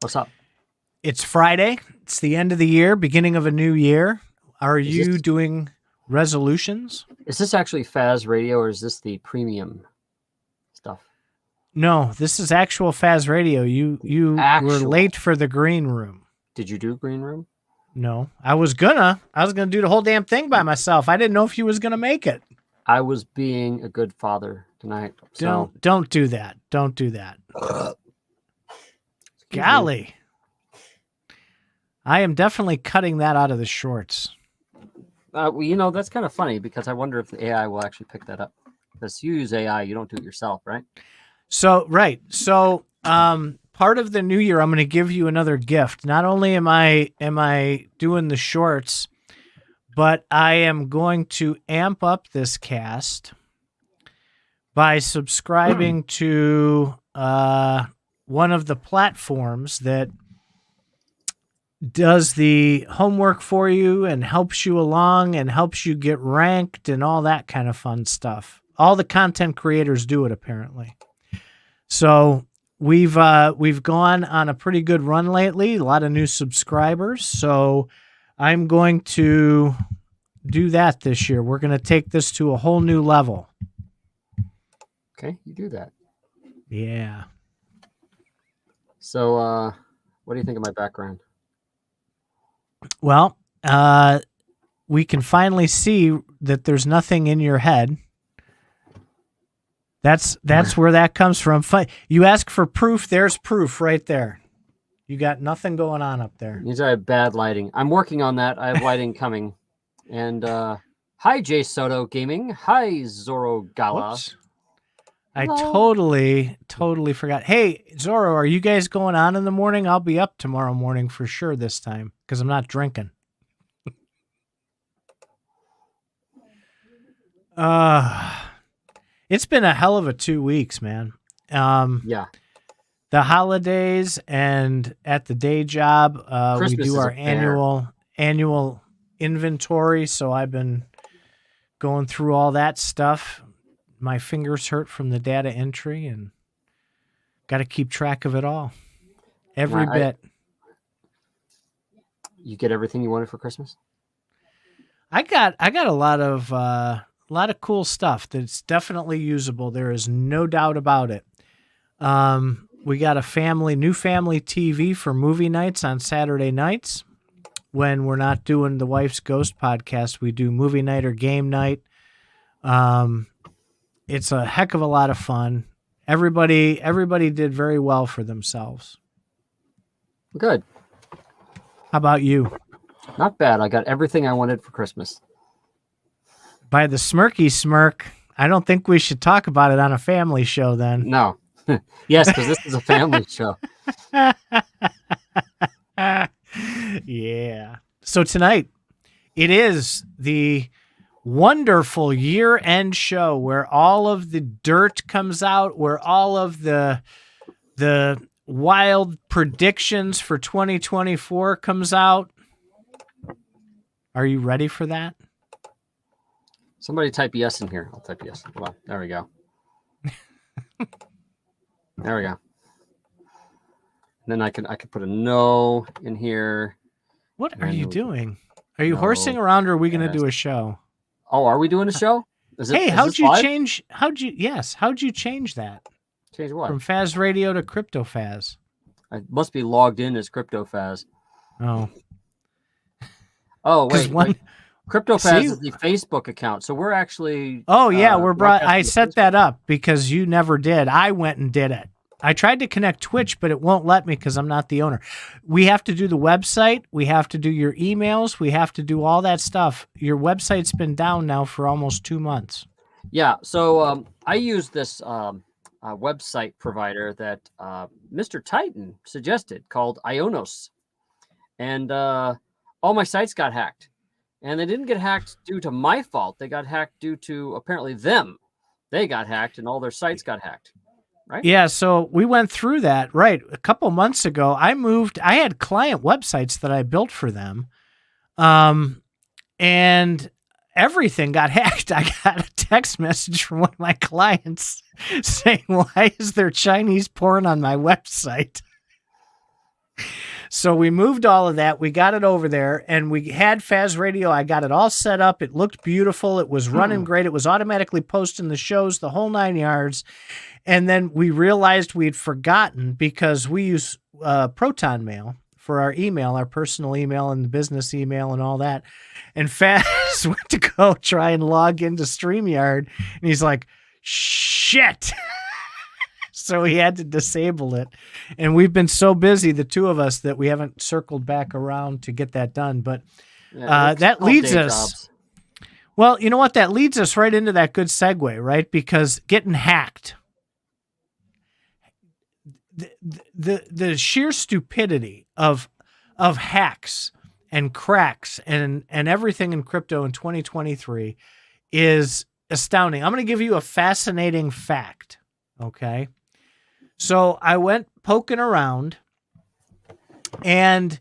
What's up? It's Friday. It's the end of the year, beginning of a new year. Are you doing resolutions? Is this actually Faz Radio or is this the premium stuff? No, this is actual Faz Radio. You were late for the green room. Did you do green room? No, I was gonna do the whole damn thing by myself. I didn't know if you was gonna make it. I was being a good father tonight. So. Don't do that. Don't do that. Golly. I am definitely cutting that out of the shorts. Well, that's kind of funny because I wonder if the AI will actually pick that up. Because you use AI, you don't do it yourself, right? So, right. So, part of the new year, I'm going to give you another gift. Not only am I doing the shorts, but I am going to amp up this cast by subscribing to one of the platforms that does the homework for you and helps you along and helps you get ranked and all that kind of fun stuff. All the content creators do it, apparently. So we've gone on a pretty good run lately, a lot of new subscribers. So I'm going to do that this year. We're going to take this to a whole new level. Okay, you do that. Yeah. So what do you think of my background? Well, we can finally see that there's nothing in your head. That's where that comes from. You ask for proof, there's proof right there. You got nothing going on up there. Means I have bad lighting. I'm working on that. I have lighting coming. And hi, Jay Soto Gaming. Hi, Zoro Gala. Whoops. I totally forgot. Hey, Zoro, are you guys going on in the morning? I'll be up tomorrow morning for sure this time because I'm not drinking. It's been a hell of a 2 weeks, man. Yeah. The holidays and at the day job, we do our annual inventory. So I've been going through all that stuff. My fingers hurt from the data entry and got to keep track of it all. Every bit. You get everything you wanted for Christmas? I got a lot of cool stuff that's definitely usable. There is no doubt about it. We got a new family TV for movie nights on Saturday nights. When we're not doing the Wife's Ghost podcast, we do movie night or game night. It's a heck of a lot of fun. Everybody did very well for themselves. Good. How about you? Not bad. I got everything I wanted for Christmas. By the smirky smirk, I don't think we should talk about it on a family show then. No. Yes, because this is a family show. Yeah. So tonight, it is the wonderful year-end show where all of the dirt comes out, where all of the wild predictions for 2024 comes out. Are you ready for that? Somebody type yes in here. I'll type yes. Come on. There we go. There we go. And then I could put a no in here. What are you doing? Are you horsing around or are we going to do a show? Oh, are we doing a show? How'd you change that? Change what? From Faz Radio to Cryptofaz. I must be logged in as Cryptofaz. Oh. Oh, wait. Cryptofaz is the Facebook account. So we're actually... Oh, yeah. I set that up because you never did. I went and did it. I tried to connect Twitch, but it won't let me because I'm not the owner. We have to do the website. We have to do your emails. We have to do all that stuff. Your website's been down now for almost 2 months. Yeah. So I use this website provider that Mr. Titan suggested called Ionos. And all my sites got hacked. And they didn't get hacked due to my fault. They got hacked due to apparently them. They got hacked and all their sites got hacked. Right? Yeah, so we went through that, right? A couple months ago, I had client websites that I built for them, and everything got hacked. I got a text message from one of my clients saying, why is there Chinese porn on my website? So we moved all of that. We got it over there, and we had Faz Radio. I got it all set up. It looked beautiful. It was running great. It was automatically posting the shows, the whole 9 yards. And then we realized we'd forgotten, because we use Proton Mail for our email, our personal email and the business email and all that. And Faz went to go try and log into StreamYard, and he's like, shit. So he had to disable it. And we've been so busy, the two of us, that we haven't circled back around to get that done. But that leads us. Well, you know what? That leads us right into that good segue, right? Because getting hacked. The sheer stupidity of hacks and cracks and everything in crypto in 2023 is astounding. I'm going to give you a fascinating fact. Okay. So I went poking around, and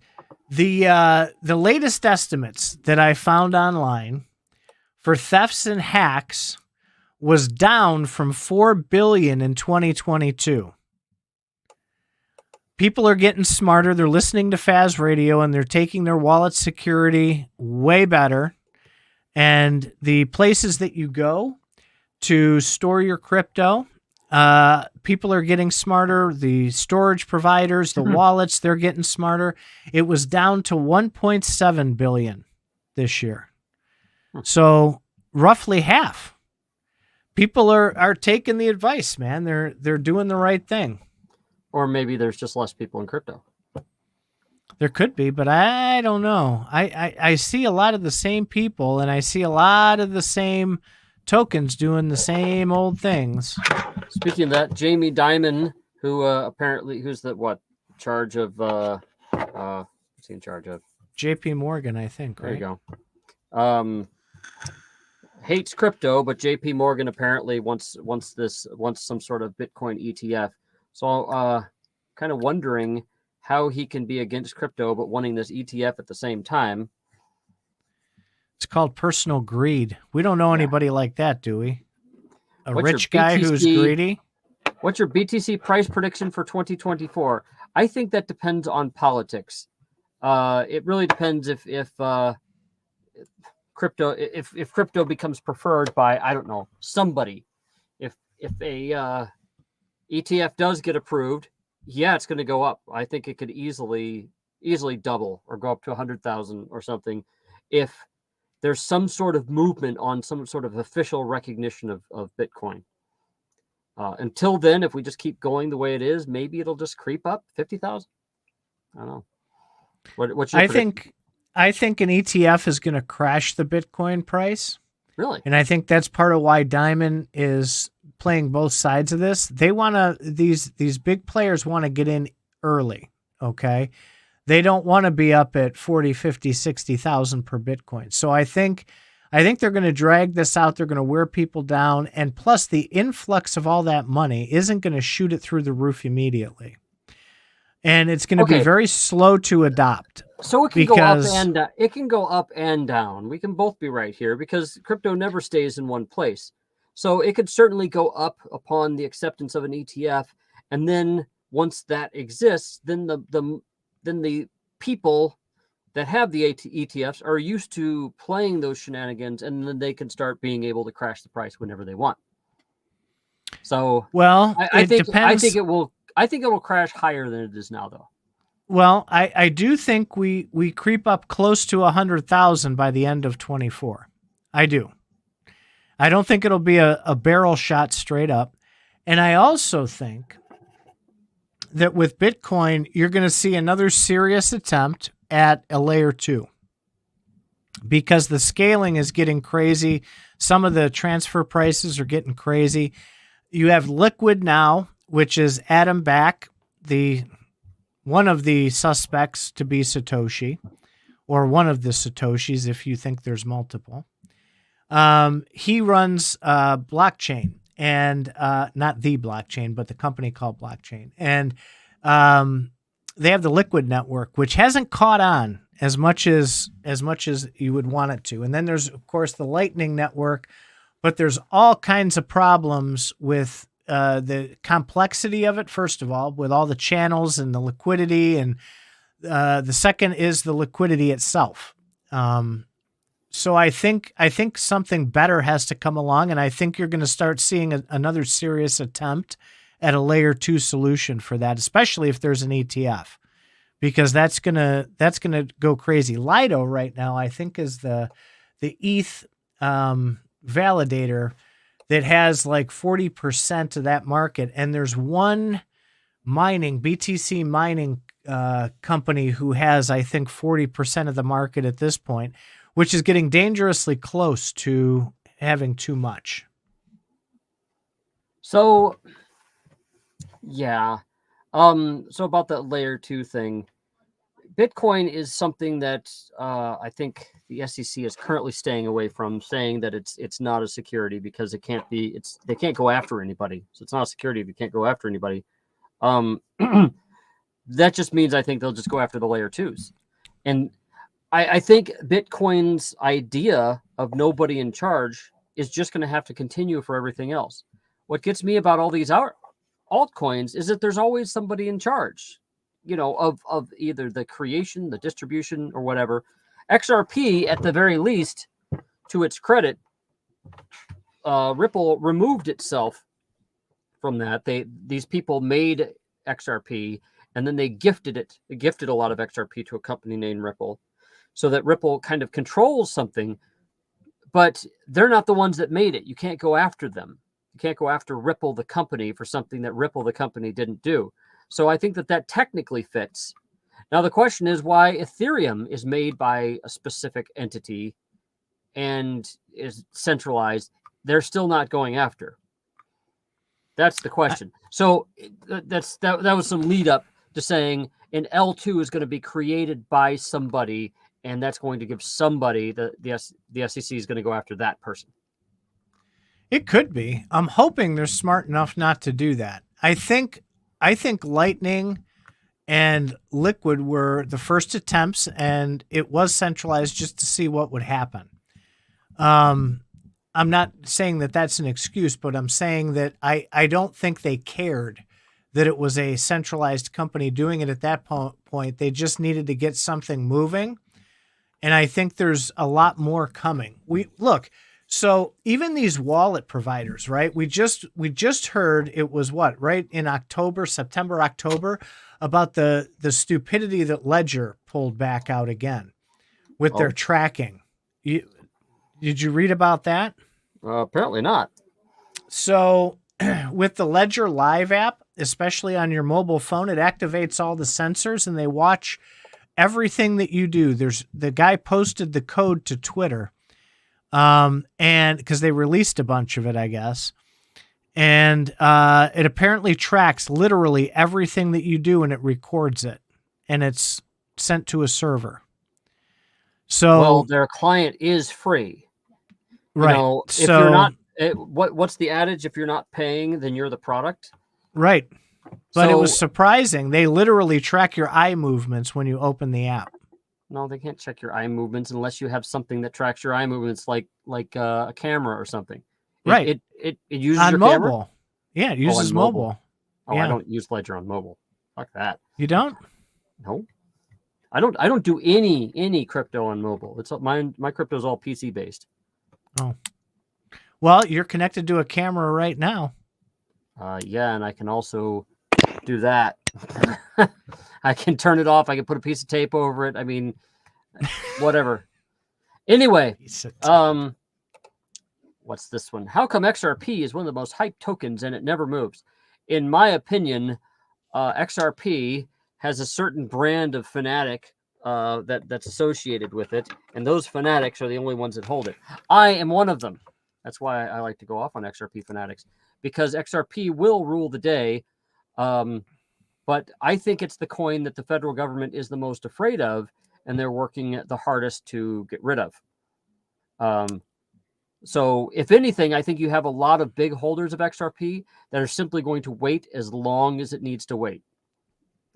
the latest estimates that I found online for thefts and hacks was down from 4 billion in 2022. People are getting smarter. They're listening to Faz Radio, and they're taking their wallet security way better. And the places that you go to store your crypto, people are getting smarter. The storage providers, the wallets, they're getting smarter. It was down to 1.7 billion this year. So roughly half. People are taking the advice, man. They're doing the right thing. Or maybe there's just less people in crypto. There could be, but I don't know. I see a lot of the same people, and I see a lot of the same tokens doing the same old things. Speaking of that, Jamie Dimon, who who's the charge of what's he in charge of? JP Morgan, I think, right? There you go. Hates crypto, but JP Morgan apparently wants some sort of Bitcoin ETF. So kind of wondering how he can be against crypto but wanting this ETF at the same time. It's called personal greed. We don't know anybody like that, do we? Rich guy who's greedy? What's your BTC price prediction for 2024? I think that depends on politics. It really depends if crypto becomes preferred by, I don't know, somebody. If a ETF does get approved, yeah, it's going to go up. I think it could easily double or go up to 100,000 or something if there's some sort of movement on some sort of official recognition of Bitcoin. Until then, if we just keep going the way it is, maybe it'll just creep up 50,000. I don't know. What's your prediction? I think an ETF is going to crash the Bitcoin price. Really? And I think that's part of why Diamond is playing both sides of this. They want to, these big players want to get in early, okay? They don't want to be up at 40, 50, 60,000 per Bitcoin. So I think they're going to drag this out. They're going to wear people down. And plus the influx of all that money isn't going to shoot it through the roof immediately. And it's going to be very slow to adopt. So it can go up and it can go up and down. We can both be right here because crypto never stays in one place. So it could certainly go up upon the acceptance of an ETF, and then once that exists, then the people that have the ETFs are used to playing those shenanigans, and then they can start being able to crash the price whenever they want. So, well, I think it will crash higher than it is now, though. Well, I do think we creep up close to 100,000 by the end of 24. I do. I don't think it'll be a barrel shot straight up. And I also think that with Bitcoin, you're going to see another serious attempt at a layer 2 because the scaling is getting crazy. Some of the transfer prices are getting crazy. You have Liquid now, which is Adam Back, one of the suspects to be Satoshi, or one of the Satoshis if you think there's multiple. He runs blockchain, and not the blockchain, but the company called Blockchain. And they have the Liquid network, which hasn't caught on as much as you would want it to. And then there's, of course, the Lightning network, but there's all kinds of problems with the complexity of it, first of all, with all the channels and the liquidity and The second is the liquidity itself. So I think something better has to come along, and I think you're going to start seeing another serious attempt at a layer 2 solution for that, especially if there's an ETF, because that's gonna go crazy. Lido right now, I think, is the ETH validator that has like 40% of that market, and there's one BTC mining company who has, I think, 40% of the market at this point, which is getting dangerously close to having too much. So, yeah. So about the layer 2 thing, Bitcoin is something that I think the SEC is currently staying away from, saying that it's not a security because it can't be. They can't go after anybody, so it's not a security if you can't go after anybody. That just means I think they'll just go after the layer 2s, and I think Bitcoin's idea of nobody in charge is just going to have to continue for everything else. What gets me about all these altcoins is that there's always somebody in charge, of either the creation, the distribution, or whatever. XRP, at the very least, to its credit, Ripple removed itself from that. These people made XRP, and then they gifted a lot of XRP to a company named Ripple, so that Ripple kind of controls something, but they're not the ones that made it. You can't go after them. You can't go after Ripple, the company, for something that Ripple, the company, didn't do. So I think that technically fits. Now, the question is why Ethereum is made by a specific entity and is centralized. They're still not going after. That's the question. So that was some lead up to saying an L2 is going to be created by somebody, and that's going to give somebody the SEC is going to go after that person. It could be. I'm hoping they're smart enough not to do that. I think Lightning and Liquid were the first attempts, and it was centralized just to see what would happen. I'm not saying that that's an excuse, but I'm saying that I don't think they cared that it was a centralized company doing it at that point. They just needed to get something moving. And I think there's a lot more coming. So even these wallet providers, right? We just heard it was right in September, October, about the stupidity that Ledger pulled back out again with their tracking. Did you read about that? Apparently not. So with the Ledger Live app, especially on your mobile phone, it activates all the sensors and they watch everything that you do. The guy posted the code to Twitter, and because they released a bunch of it, I guess. And it apparently tracks literally everything that you do, and it records it, and it's sent to a server. So their client is free, right? If you're not, what's the adage? If you're not paying, then you're the product, right? But it was surprising. They literally track your eye movements when you open the app. No, they can't check your eye movements unless you have something that tracks your eye movements, like a camera or something. Right. It uses on your mobile. Camera? Yeah, it uses mobile. Oh, yeah. I don't use Ledger on mobile. Fuck that. You don't? No. I don't do any crypto on mobile. It's my crypto is all PC based. Oh. Well, you're connected to a camera right now. Yeah, and I can also do that. I can turn it off. I can put a piece of tape over it. I mean, whatever. Anyway, what's this one? How come XRP is one of the most hyped tokens and it never moves? In my opinion, XRP has a certain brand of fanatic that's associated with it, and those fanatics are the only ones that hold it. I am one of them. That's why I like to go off on XRP fanatics, because XRP will rule the day. But I think it's the coin that the federal government is the most afraid of, and they're working the hardest to get rid of. So if anything, I think you have a lot of big holders of XRP that are simply going to wait as long as it needs to wait,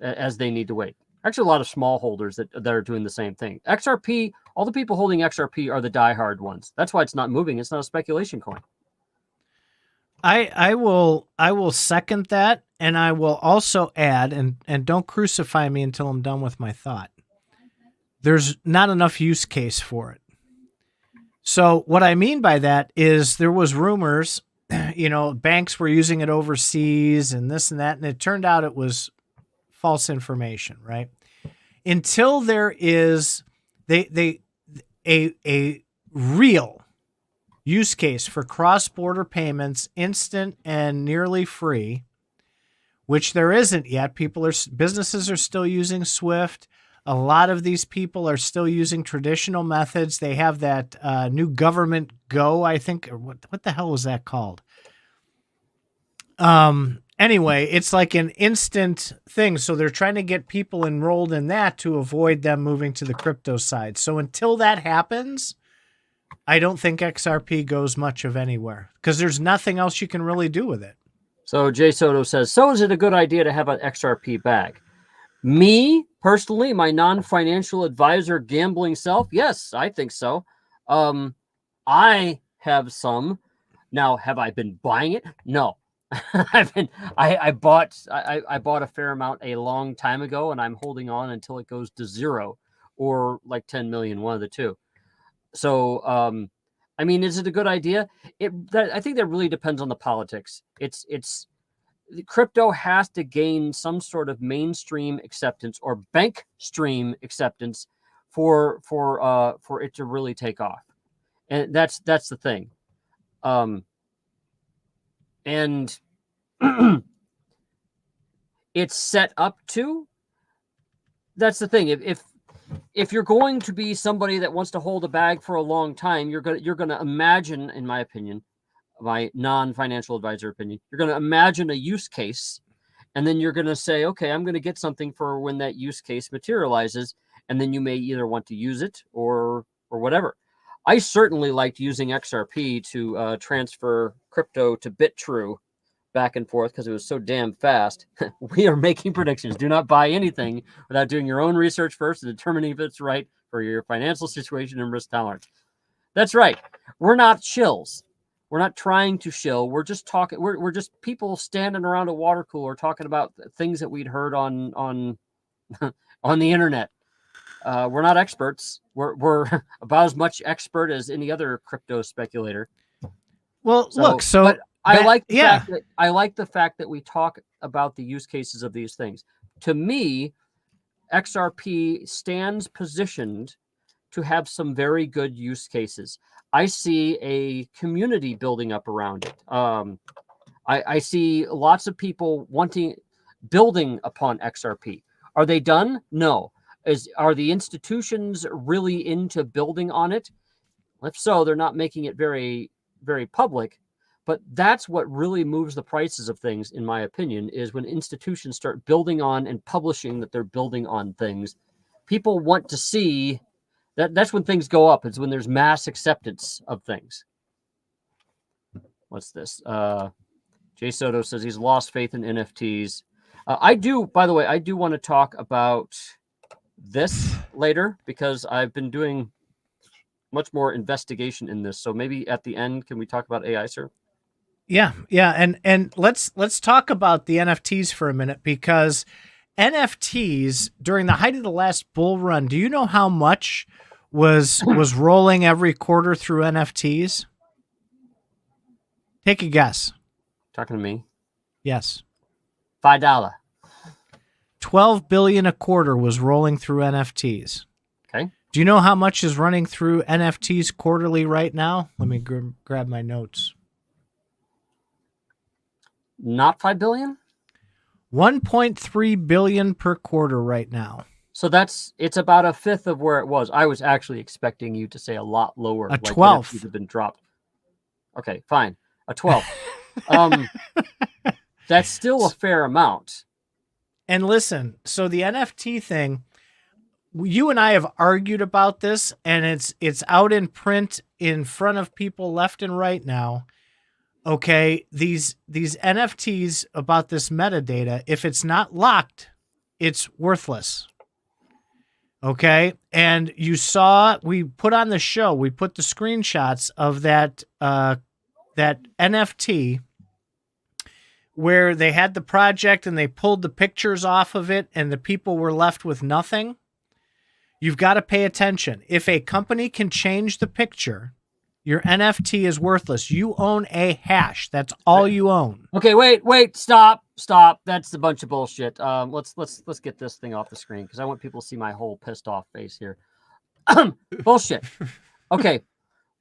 as they need to wait. Actually, a lot of small holders that are doing the same thing. XRP, all the people holding XRP are the diehard ones. That's why it's not moving. It's not a speculation coin. I will second that. And I will also add, and don't crucify me until I'm done with my thought, there's not enough use case for it. So what I mean by that is there was rumors, banks were using it overseas and this and that, and it turned out it was false information, right? Until there is a real use case for cross-border payments, instant and nearly free, which there isn't yet. Businesses are still using SWIFT. A lot of these people are still using traditional methods. They have that new government Go, I think. Or what the hell was that called? Anyway, it's like an instant thing. So they're trying to get people enrolled in that to avoid them moving to the crypto side. So until that happens, I don't think XRP goes much of anywhere because there's nothing else you can really do with it. So Jay Soto says, so is it a good idea to have an XRP bag? Me, personally, my non-financial advisor gambling self, yes, I think so. I have some. Now, have I been buying it? No. I bought a fair amount a long time ago, and I'm holding on until it goes to zero or like 10 million, one of the two. So, I mean, is it a good idea? I think that really depends on the politics. Crypto has to gain some sort of mainstream acceptance or bank stream acceptance for it to really take off, and that's the thing. And it's set up to. That's the thing. If you're going to be somebody that wants to hold a bag for a long time, you're gonna imagine, in my opinion, my non-financial advisor opinion, you're gonna imagine a use case, and then you're gonna say, okay, I'm gonna get something for when that use case materializes, and then you may either want to use it or whatever. I certainly liked using XRP to transfer crypto to BitTrue back and forth because it was so damn fast. We are making predictions. Do not buy anything without doing your own research first and determining if it's right for your financial situation and risk tolerance. That's right. We're not shills. We're not trying to shill. We're just talking. We're just people standing around a water cooler talking about things that we'd heard on on the internet. We're not experts. We're about as much expert as any other crypto speculator. Well, but I like the fact that we talk about the use cases of these things. To me, XRP stands positioned to have some very good use cases. I see a community building up around it. I see lots of people building upon XRP. Are they done? No. Are the institutions really into building on it? If so, they're not making it very, very public. But that's what really moves the prices of things, in my opinion, is when institutions start building on and publishing that they're building on things. People want to see that. That's when things go up. It's when there's mass acceptance of things. What's this? Jay Soto says he's lost faith in NFTs. By the way, I do want to talk about this later because I've been doing much more investigation in this. So maybe at the end, can we talk about AI, sir? Yeah. And let's talk about the NFTs for a minute, because NFTs during the height of the last bull run, do you know how much was rolling every quarter through NFTs? Take a guess. Talking to me? Yes. $5. 12 billion a quarter was rolling through NFTs. Okay. Do you know how much is running through NFTs quarterly right now? Let me grab my notes. Not 5 billion? 1.3 billion per quarter right now. So it's about a fifth of where it was. I was actually expecting you to say a lot lower. A 12th. Have been dropped. Okay, fine. A 12th. That's still a fair amount. And listen, so the NFT thing, you and I have argued about this, and it's out in print in front of people left and right now. Okay, these NFTs about this metadata, if it's not locked, it's worthless. Okay, and you saw we put on the show, we put the screenshots of that NFT where they had the project and they pulled the pictures off of it and the people were left with nothing, you've got to pay attention. If a company can change the picture, your NFT is worthless. You own a hash. That's all you own. Okay, wait, stop. That's a bunch of bullshit. Let's get this thing off the screen because I want people to see my whole pissed off face here. Bullshit. Okay,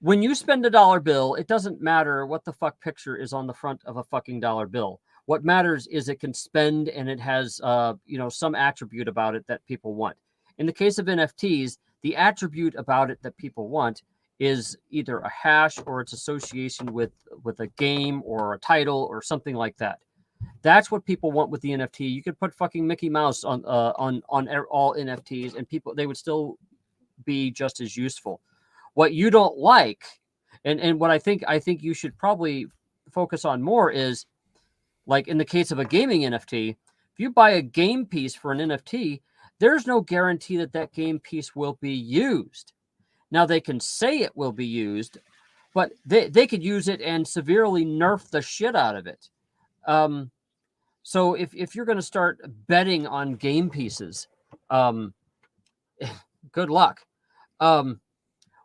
when you spend a dollar bill, it doesn't matter what the fuck picture is on the front of a fucking dollar bill. What matters is it can spend and it has some attribute about it that people want. In the case of NFTs, the attribute about it that people want is either a hash or its association with a game or a title or something like that. That's what people want with the NFT. You could put fucking Mickey Mouse on all NFTs and they would still be just as useful. What you don't like, and what I think you should probably focus on more is, like in the case of a gaming NFT, if you buy a game piece for an NFT, there's no guarantee that game piece will be used. Now, they can say it will be used, but they could use it and severely nerf the shit out of it. So if you're going to start betting on game pieces, good luck.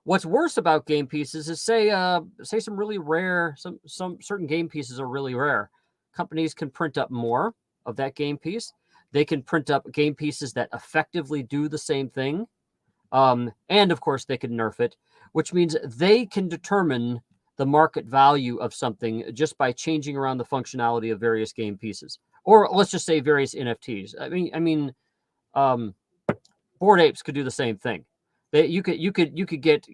What's worse about game pieces is say some really rare, some certain game pieces are really rare. Companies can print up more of that game piece. They can print up game pieces that effectively do the same thing. And of course they can nerf it, which means they can determine the market value of something just by changing around the functionality of various game pieces, or let's just say various NFTs. I mean, Bored Apes could do the same thing. You could get,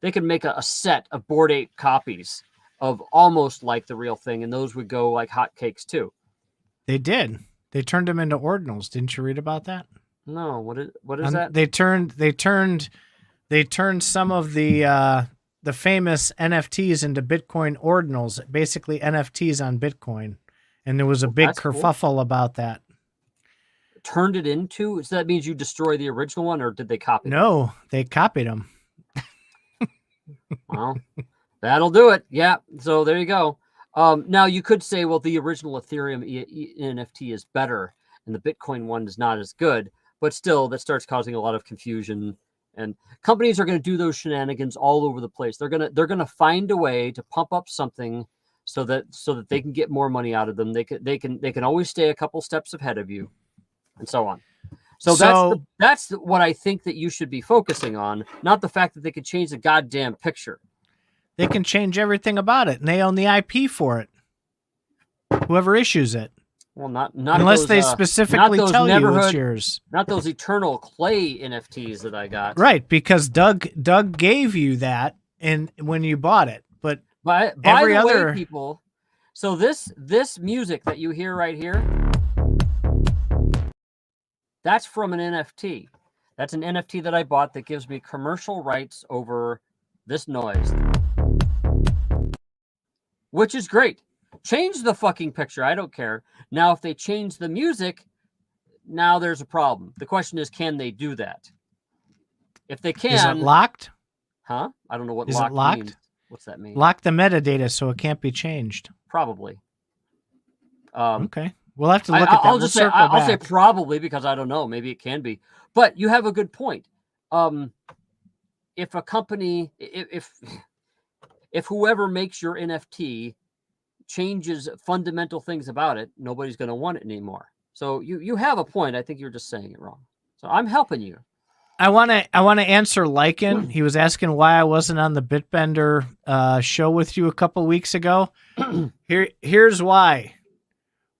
they could make a set of Bored Ape copies of almost like the real thing, and those would go like hotcakes too. They did. They turned them into ordinals. Didn't you read about that? No, what is that? They turned some of the famous NFTs into Bitcoin ordinals, basically NFTs on Bitcoin, and there was a big kerfuffle about that. Turned it into? So that means you destroy the original one, or did they copy? No, they copied them. Well, that'll do it. Yeah. So there you go. Now you could say, well, the original Ethereum NFT is better, and the Bitcoin one is not as good. But still, that starts causing a lot of confusion, and companies are going to do those shenanigans all over the place. They're gonna find a way to pump up something so that they can get more money out of them. They can always stay a couple steps ahead of you, and so on. So that's what I think that you should be focusing on, not the fact that they could change the goddamn picture. They can change everything about it, and they own the IP for it. Whoever issues it. Well, not unless they specifically tell you it's yours. Not those Eternal Clay NFTs that I got. Right, because Doug gave you that when you bought it. But by every the other way, people. So this music that you hear right here, that's from an NFT. That's an NFT that I bought that gives me commercial rights over this noise, which is great. Change the fucking picture. I don't care. Now, if they change the music, now there's a problem. The question is, can they do that? If they can... Is it locked? Huh? I don't know what locked means. What's that mean? Lock the metadata so it can't be changed. Probably. Okay. We'll have to look at that. I'll say probably because I don't know. Maybe it can be. But you have a good point. If a company... If whoever makes your NFT changes fundamental things about it, nobody's going to want it anymore. So you have a point. I think you're just saying it wrong. So I'm helping you. I want to answer Lycan. He was asking why I wasn't on the Bitbender show with you a couple weeks ago. Here's why.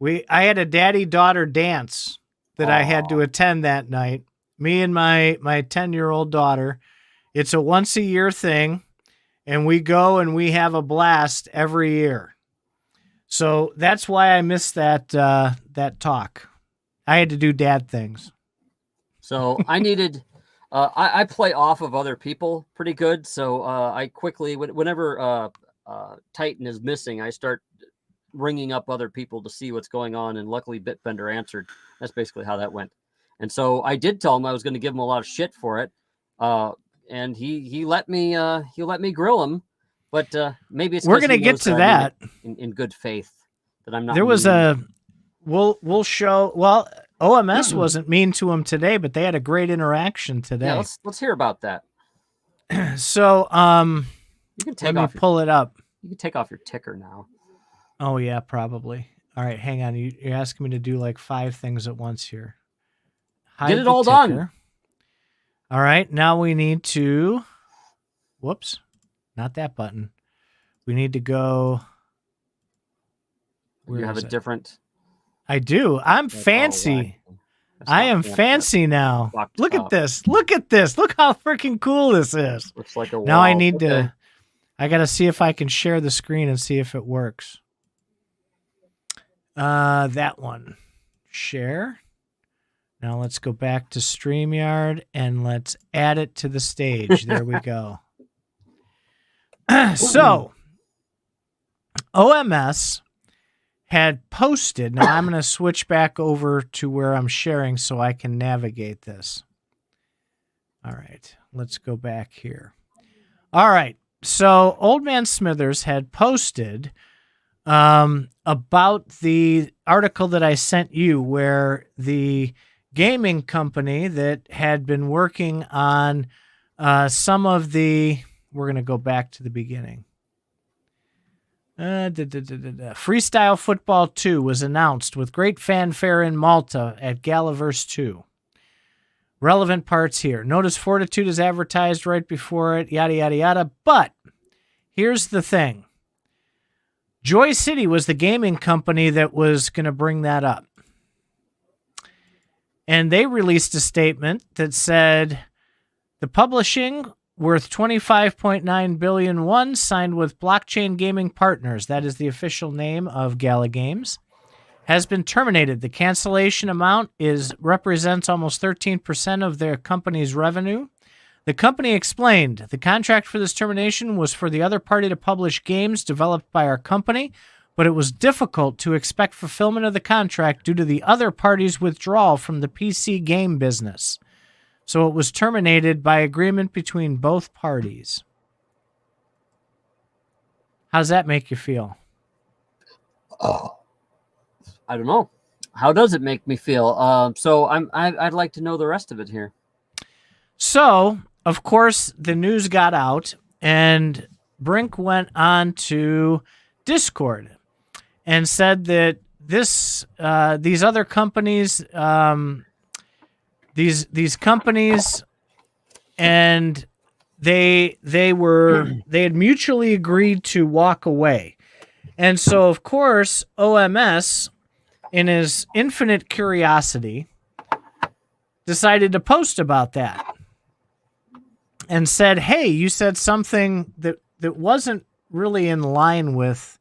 I had a daddy-daughter dance that I had to attend that night. Me and my 10-year-old daughter. It's a once-a-year thing, and we go and we have a blast every year. So that's why I missed that talk. I had to do dad things. So I needed... I play off of other people pretty good. So I quickly, whenever Titan is missing, I start ringing up other people to see what's going on. And luckily Bitbender answered. That's basically how that went. And so I did tell him I was going to give him a lot of shit for it. And he let me grill him. But maybe it's we're going to get to that in good faith that I'm not. There was mean. we'll show. Well, OMS wasn't mean to him today, but they had a great interaction today. Yeah, let's hear about that. So, you can take let off me pull it up. You can take off your ticker now. Oh yeah, probably. All right, hang on. You're asking me to do like 5 things at once here. Hide Get it the all ticker. done. All right, now we need to. Whoops, not that button. We need to go. You have a different. I do. I'm That's fancy. I am fancy now. Look up. at this. Look at this. Look how freaking cool this is. Looks like a wall. Now I need to. I got to see if I can share the screen and see if it works. That one. Share. Now let's go back to StreamYard and let's add it to the stage. There we go. So, OMS had posted. Now I'm going to switch back over to where I'm sharing so I can navigate this. All right, let's go back here. All right, so Old Man Smithers had posted about the article that I sent you where the gaming company that had been working on some of the, we're going to go back to the beginning. Freestyle Football 2 was announced with great fanfare in Malta at Galaverse 2. Relevant parts here. Notice Fortitude is advertised right before it, yada, yada, yada. But here's the thing. Joy City was the gaming company that was going to bring that up. And they released a statement that said the publishing worth $25.9 billion signed with Blockchain Gaming Partners, that is the official name of Gala Games, has been terminated. The cancellation amount represents almost 13% of their company's revenue. The company explained the contract for this termination was for the other party to publish games developed by our company, but it was difficult to expect fulfillment of the contract due to the other party's withdrawal from the PC game business. So it was terminated by agreement between both parties. How's that make you feel? I don't know. How does it make me feel? So I'd like to know the rest of it here. So, of course, the news got out, and Brink went on to Discord and said that these other companies, these companies, and they had mutually agreed to walk away, and so of course OMS, in his infinite curiosity, decided to post about that and said, hey, you said something that wasn't really in line with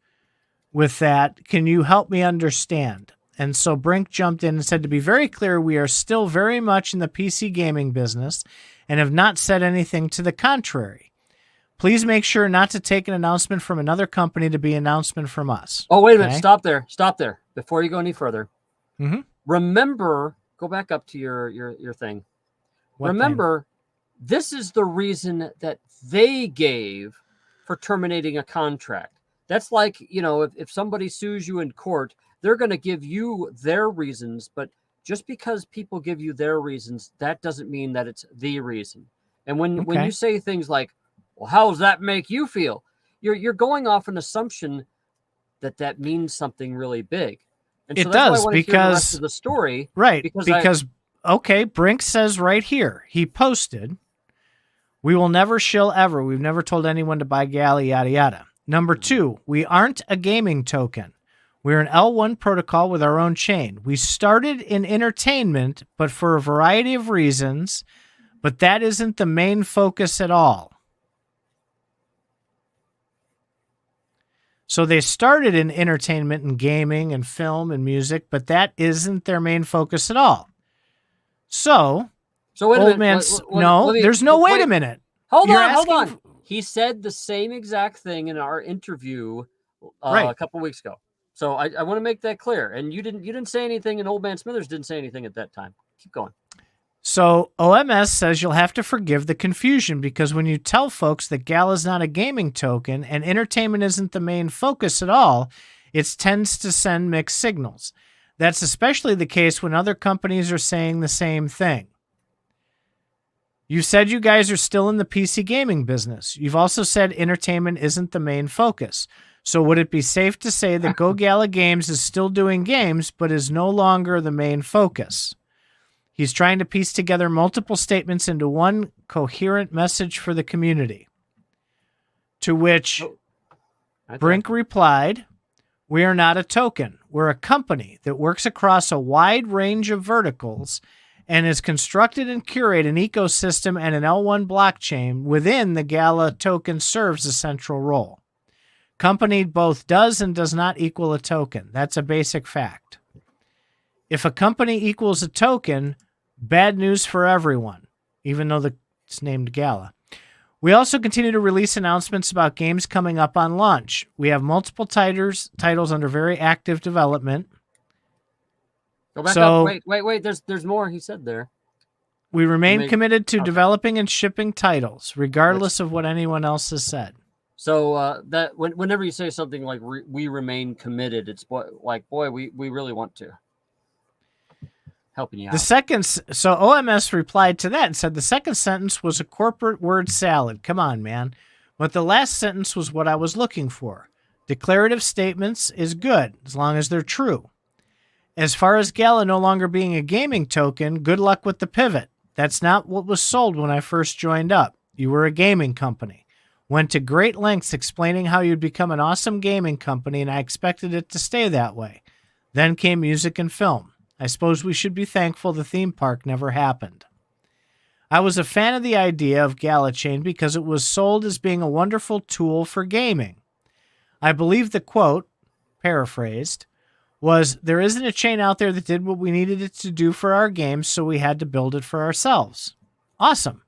that. Can you help me understand? And so Brink jumped in and said, to be very clear, we are still very much in the PC gaming business and have not said anything to the contrary. Please make sure not to take an announcement from another company to be an announcement from us. Oh, wait a minute. Stop there. Before you go any further. Mm-hmm. Remember, go back up to your thing. Remember, this is the reason that they gave for terminating a contract. That's like, if somebody sues you in court, they're going to give you their reasons, but just because people give you their reasons, that doesn't mean that it's the reason. And when you say things like, well, how does that make you feel? You're going off an assumption that means something really big. And so it does, because the rest of the story, right? Because Brink says right here, he posted, "We will never shill ever. We've never told anyone to buy Galley, yada yada." Number 2, we aren't a gaming token. We're an L1 protocol with our own chain. We started in entertainment, but for a variety of reasons, but that isn't the main focus at all. So they started in entertainment and gaming and film and music, but that isn't their main focus at all. So wait Old Man, there's no wait a minute. Hold on. He said the same exact thing in our interview a couple weeks ago. So I want to make that clear. And you didn't say anything, and Old Man Smithers didn't say anything at that time. Keep going. So OMS says you'll have to forgive the confusion, because when you tell folks that Gala's not a gaming token and entertainment isn't the main focus at all, It tends to send mixed signals. That's especially the case when other companies are saying the same thing. You said you guys are still in the PC gaming business. You've also said entertainment isn't the main focus. So would it be safe to say that Go Gala Games is still doing games, but is no longer the main focus? He's trying to piece together multiple statements into one coherent message for the community. To which Brink replied, "We are not a token. We're a company that works across a wide range of verticals and has constructed and curated an ecosystem and an L1 blockchain within the Gala token serves a central role. Company both does and does not equal a token. That's a basic fact. If a company equals a token, bad news for everyone, even though it's named Gala. We also continue to release announcements about games coming up on launch. We have multiple titles under very active development." Go back up. Wait. There's more he said there. "We remain committed to developing and shipping titles, regardless of what anyone else has said." So that whenever you say something like we remain committed, it's we really want to. Helping you out. So OMS replied to that and said the second sentence was a corporate word salad. Come on, man. But the last sentence was what I was looking for. Declarative statements is good as long as they're true. As far as Gala no longer being a gaming token, good luck with the pivot. That's not what was sold when I first joined up. You were a gaming company. Went to great lengths explaining how you'd become an awesome gaming company, and I expected it to stay that way. Then came music and film. I suppose we should be thankful the theme park never happened. I was a fan of the idea of Gala Chain because it was sold as being a wonderful tool for gaming. I believe the quote, paraphrased, was, "There isn't a chain out there that did what we needed it to do for our games, so we had to build it for ourselves." Awesome.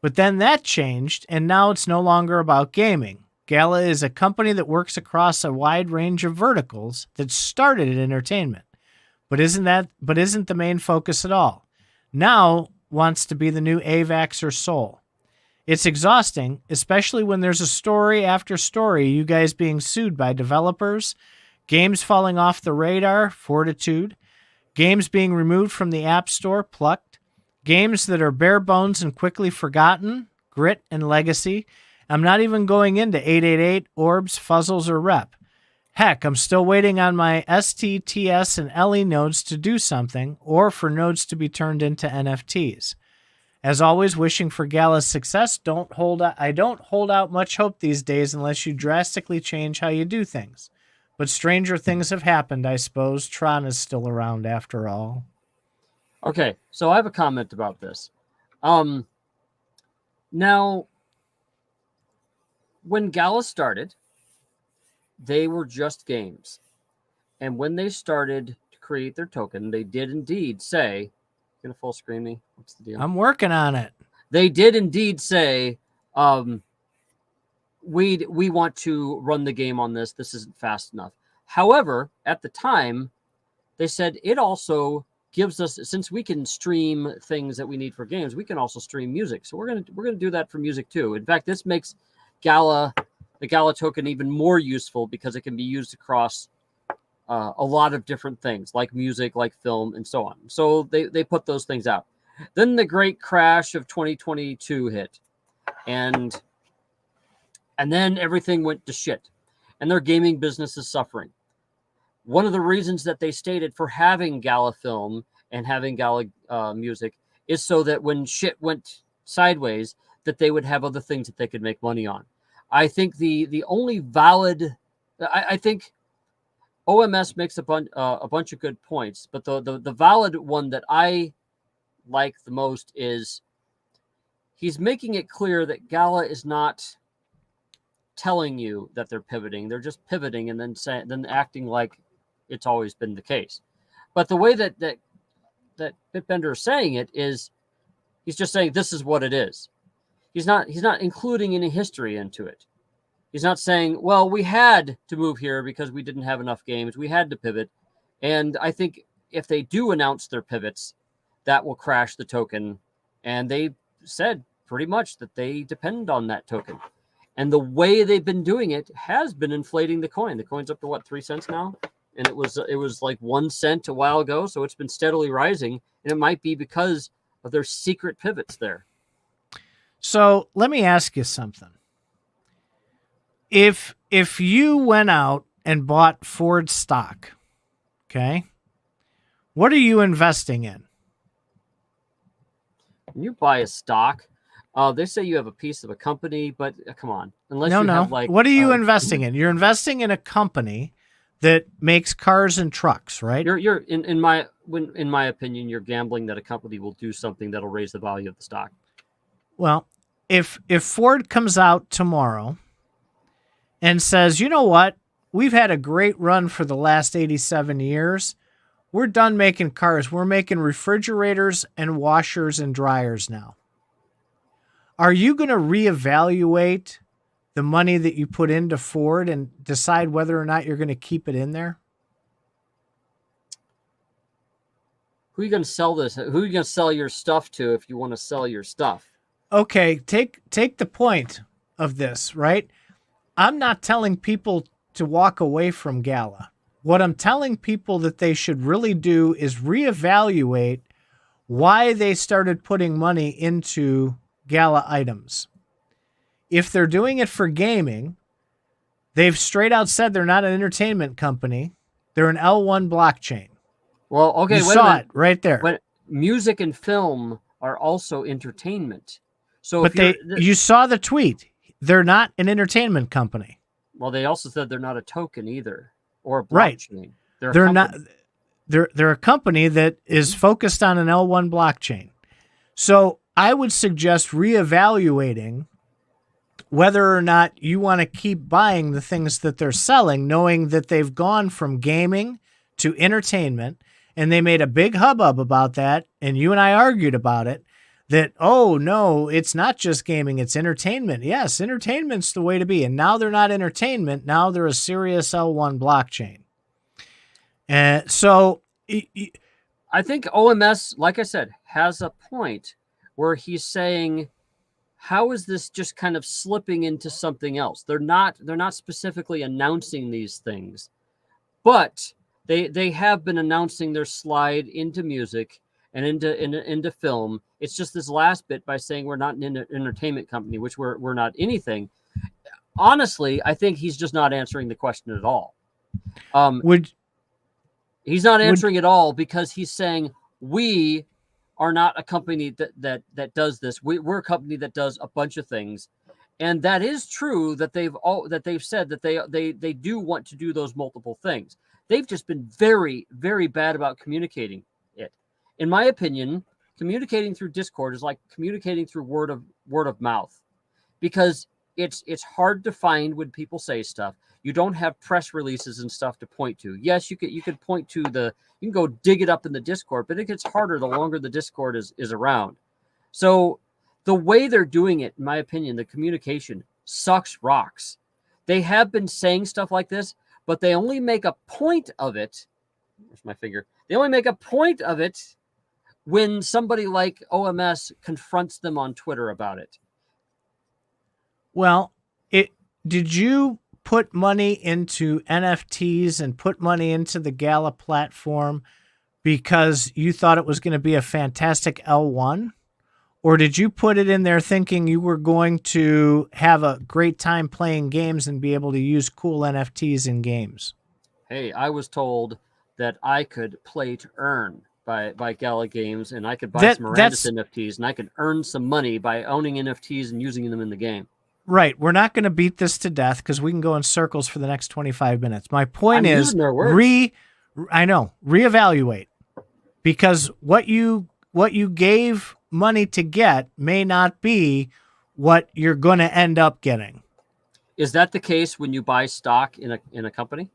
But then that changed, and now it's no longer about gaming. Gala is a company that works across a wide range of verticals that started in entertainment. But isn't the main focus at all. Now wants to be the new AVAX or Soul. It's exhausting, especially when there's a story after story, you guys being sued by developers, games falling off the radar, Fortitude, games being removed from the App Store, Plucked, games that are bare bones and quickly forgotten, Grit and Legacy. I'm not even going into 888, Orbs, Fuzzles, or Rep. Heck, I'm still waiting on my ST, TS, and LE nodes to do something, or for nodes to be turned into NFTs. As always, wishing for Gala's success. I don't hold out much hope these days unless you drastically change how you do things. But stranger things have happened, I suppose. Tron is still around after all. Okay, so I have a comment about this. Now, when Gala started, they were just games. And when they started to create their token, they did indeed say, "Gonna full screen me? What's the deal?" I'm working on it. They did indeed say, we want to run the game on this. This isn't fast enough. However, at the time, they said it also gives us, since we can stream things that we need for games, we can also stream music. So we're gonna do that for music too. In fact, this makes the Gala token even more useful because it can be used across a lot of different things, like music, like film, and so on. So they put those things out. Then the great crash of 2022 hit, and then everything went to shit, and their gaming business is suffering. One of the reasons that they stated for having Gala film and having Gala music is so that when shit went sideways, that they would have other things that they could make money on. I think the only valid, I think OMS makes a bunch of good points, but the valid one that I like the most is he's making it clear that Gala is not telling you that they're pivoting; they're just pivoting and then acting like it's always been the case. But the way that Bitbender is saying it is, he's just saying this is what it is. He's not including any history into it. He's not saying, well, we had to move here because we didn't have enough games. We had to pivot. And I think if they do announce their pivots, that will crash the token. And they said pretty much that they depend on that token. And the way they've been doing it has been inflating the coin. The coin's up to what, 3 cents now? And it was like 1 cent a while ago. So it's been steadily rising. And it might be because of their secret pivots there. So let me ask you something. If you went out and bought Ford stock, okay, what are you investing in? When you buy a stock, they say you have a piece of a company, but come on, unless No. have like, what are you investing in? You're investing in a company that makes cars and trucks, right? You're in my opinion, you're gambling that a company will do something that'll raise the value of the stock. Well, if Ford comes out tomorrow and says, you know what, we've had a great run for the last 87 years. We're done making cars. We're making refrigerators and washers and dryers now. Are you going to reevaluate the money that you put into Ford and decide whether or not you're going to keep it in there? Who are you going to sell this? Who are you going to sell your stuff to if you want to sell your stuff? Okay, take the point of this, right? I'm not telling people to walk away from Gala. What I'm telling people that they should really do is reevaluate why they started putting money into Gala items. If they're doing it for gaming, they've straight out said they're not an entertainment company. They're an L1 blockchain. Well, okay, you saw it right there. But music and film are also entertainment. So, but you saw the tweet. They're not an entertainment company. Well, they also said they're not a token either, or a blockchain. Right. They're not. They're a company that is focused on an L1 blockchain. So I would suggest reevaluating whether or not you want to keep buying the things that they're selling, knowing that they've gone from gaming to entertainment, and they made a big hubbub about that, and you and I argued about it, that, oh, no, it's not just gaming, it's entertainment. Yes, entertainment's the way to be. And now they're not entertainment. Now they're a serious L1 blockchain. So I think OMS, like I said, has a point where he's saying, how is this just kind of slipping into something else? They're not specifically announcing these things, but they have been announcing their slide into music and into film. It's just this last bit by saying we're not an entertainment company, which we're not anything. Honestly, I think he's just not answering the question at all. He's not answering at all because he's saying we are not a company that does this. We're a company that does a bunch of things, and that is true that they've said that they do want to do those multiple things. They've just been very, very bad about communicating it. In my opinion, communicating through Discord is like communicating through word of mouth, because it's hard to find when people say stuff. You don't have press releases and stuff to point to. Yes, you could point to you can go dig it up in the Discord, but it gets harder the longer the Discord is around. So the way they're doing it, in my opinion, the communication sucks rocks. They have been saying stuff like this, but they only make a point of it. Where's my finger? They only make a point of it when somebody like OMS confronts them on Twitter about it. Well, did you put money into NFTs and put money into the Gala platform because you thought it was going to be a fantastic L1? Or did you put it in there thinking you were going to have a great time playing games and be able to use cool NFTs in games? Hey, I was told that I could play to earn by Gala Games, and I could buy some horrendous NFTs, and I could earn some money by owning NFTs and using them in the game. Right. We're not going to beat this to death because we can go in circles for the next 25 minutes. My point is reevaluate, because what you gave money to get may not be what you're going to end up getting. Is that the case when you buy stock in a company?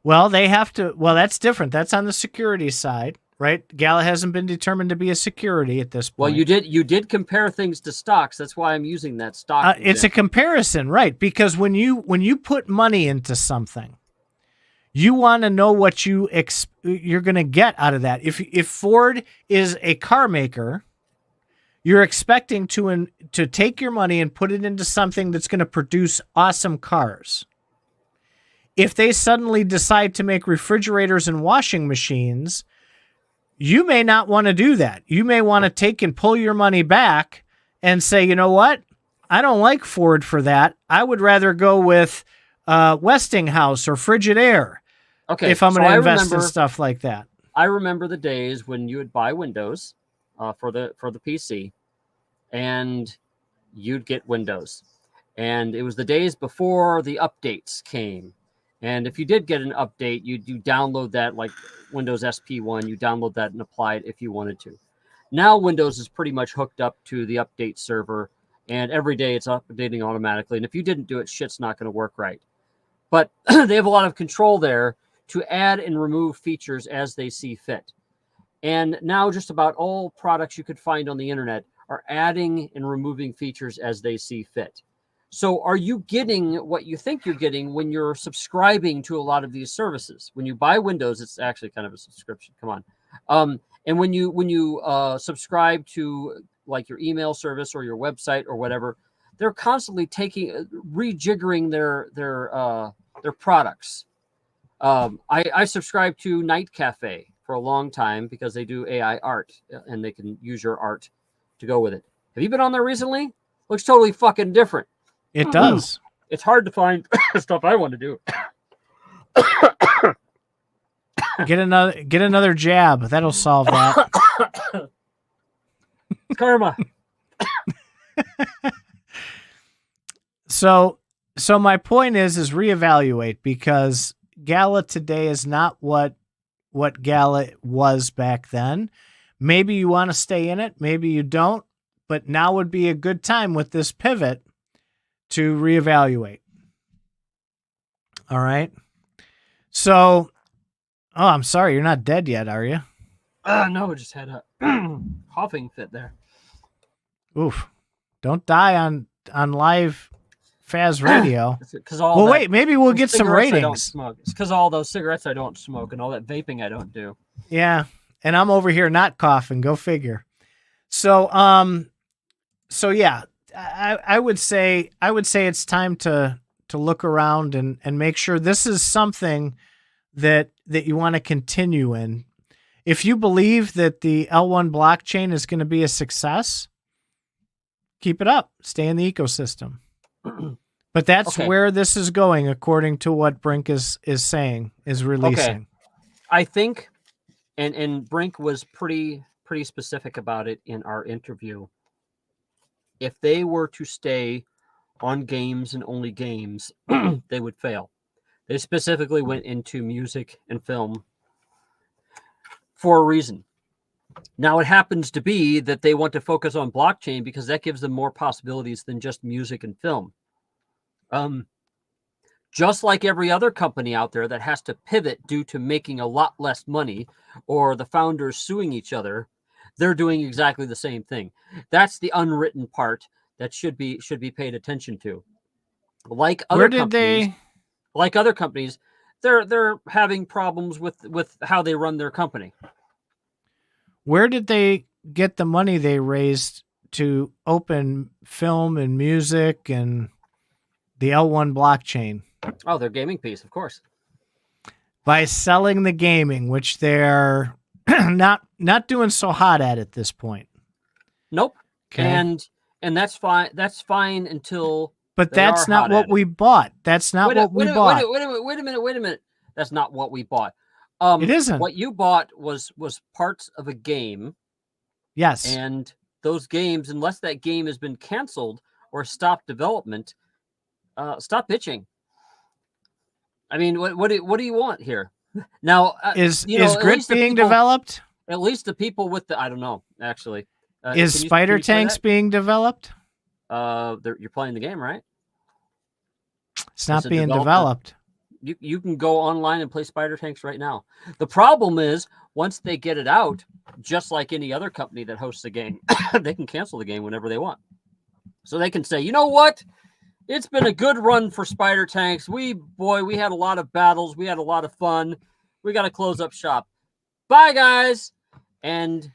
Well, they have to. Well, that's different. That's on the security side, right? Gala hasn't been determined to be a security at this point. Well, you did compare things to stocks. That's why I'm using that stock. It's a comparison, right? Because when you put money into something, you want to know what you're going to get out of that. If Ford is a car maker, You're expecting to take your money and put it into something that's going to produce awesome cars. If they suddenly decide to make refrigerators and washing machines, you may not want to do that. You may want to take and pull your money back and say, you know what? I don't like Ford for that. I would rather go with Westinghouse or Frigidaire. Okay, if I'm going to invest in stuff like that. I remember the days when you would buy Windows for the PC, and you'd get Windows. And it was the days before the updates came. And if you did get an update, you download that, like Windows SP1, you download that and apply it if you wanted to. Now Windows is pretty much hooked up to the update server, and every day it's updating automatically. And if you didn't do it, shit's not going to work right. But they have a lot of control there to add and remove features as they see fit. And now just about all products you could find on the internet are adding and removing features as they see fit. So are you getting what you think you're getting when you're subscribing to a lot of these services? When you buy Windows, it's actually kind of a subscription. Come on. And when you subscribe to like your email service or your website or whatever, they're constantly rejiggering their products. I subscribed to Night Cafe for a long time because they do AI art and they can use your art to go with it. Have you been on there recently? Looks totally fucking different. It does. It's hard to find stuff I want to do. Get another jab. That'll solve that. Karma. So my point is reevaluate, because Gala today is not what Gala was back then. Maybe you want to stay in it, maybe you don't, but now would be a good time with this pivot to reevaluate. All right. So, I'm sorry, you're not dead yet, are you? No, I just had a coughing fit there. Oof. Don't die on live Faz Radio. Wait, maybe we'll get some ratings. I don't smoke. It's because all those cigarettes I don't smoke and all that vaping I don't do. Yeah, and I'm over here not coughing. Go figure. So yeah, I would say it's time to look around and make sure this is something that you want to continue in. If you believe that the L1 blockchain is going to be a success, keep it up. Stay in the ecosystem. But that's where this is going, according to what Brink is saying, is releasing. Okay. I think, and Brink was pretty specific about it in our interview. If they were to stay on games and only games, they would fail. They specifically went into music and film for a reason. Now, it happens to be that they want to focus on blockchain because that gives them more possibilities than just music and film. Just like every other company out there that has to pivot due to making a lot less money or the founders suing each other, they're doing exactly the same thing. That's the unwritten part that should be paid attention to. Like other companies, they're having problems with how they run their company. Where did they get the money they raised to open film and music and the L1 blockchain? Oh, their gaming piece, of course. By selling the gaming, which they're not doing so hot at this point. Nope. Okay. And that's fine. That's fine until. But that's not what we bought. That's not what we bought. Wait a minute. That's not what we bought. It isn't. What you bought was parts of a game. Yes. And those games, unless that game has been canceled or stopped development, stop bitching. I mean, what do you want here? Now, is Grit being developed? At least the people with the, I don't know, actually. Is Spider Tanks being developed? You're playing the game, right? It's not being developed. You can go online and play Spider Tanks right now. The problem is, once they get it out, just like any other company that hosts a game, they can cancel the game whenever they want. So they can say, you know what? It's been a good run for Spider Tanks. We had a lot of battles. We had a lot of fun. We got to close up shop. Bye, guys. And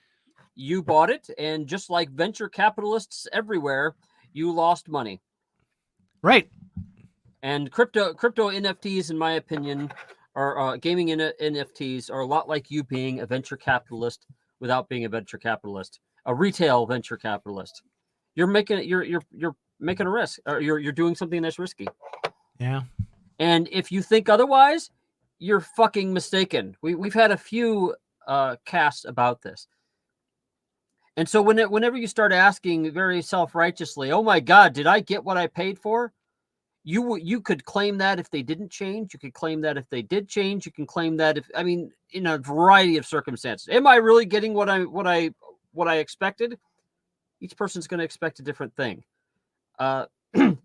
you bought it, and just like venture capitalists everywhere, you lost money. Right. And crypto NFTs, in my opinion, are gaming NFTs are a lot like you being a venture capitalist without being a venture capitalist, a retail venture capitalist. You're making a risk, or you're doing something that's risky. Yeah. And if you think otherwise, you're fucking mistaken. We've had a few casts about this. And so whenever you start asking very self-righteously, "Oh my God, did I get what I paid for?" You could claim that if they didn't change. You could claim that if they did change. You can claim that in a variety of circumstances. Am I really getting what I expected? Each person's going to expect a different thing.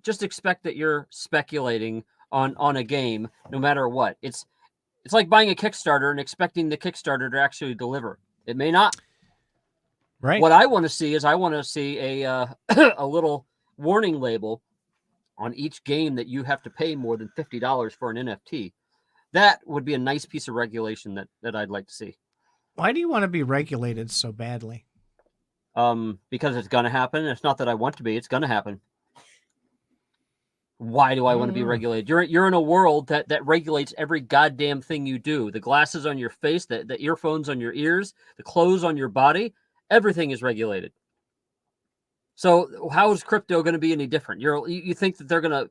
Just expect that you're speculating on a game, no matter what. It's like buying a Kickstarter and expecting the Kickstarter to actually deliver. It may not. Right. What I want to see is a a little warning label on each game that you have to pay more than $50 for an NFT. That would be a nice piece of regulation that I'd like to see. Why do you want to be regulated so badly? Because it's going to happen. It's not that I want to be. It's going to happen. Why do I want to be regulated? You're in a world that regulates every goddamn thing you do. The glasses on your face, the earphones on your ears, the clothes on your body, everything is regulated. So how is crypto going to be any different? You think that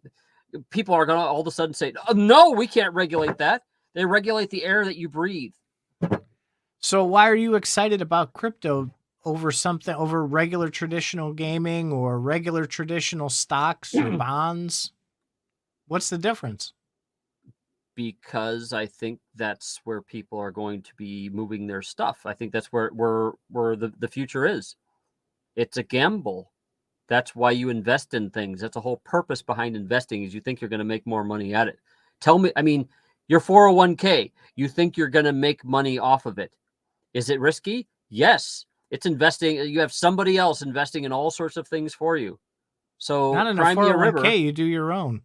people are going to all of a sudden say, "Oh, no, we can't regulate that." They regulate the air that you breathe. So why are you excited about crypto over regular traditional gaming or regular traditional stocks or bonds? What's the difference? Because I think that's where people are going to be moving their stuff. I think that's where the future is. It's a gamble. That's why you invest in things. That's the whole purpose behind investing, is you think you're going to make more money at it. Tell me, your 401k, you think you're going to make money off of it. Is it risky? Yes. It's investing. You have somebody else investing in all sorts of things for you. So not in a 401k, you do your own.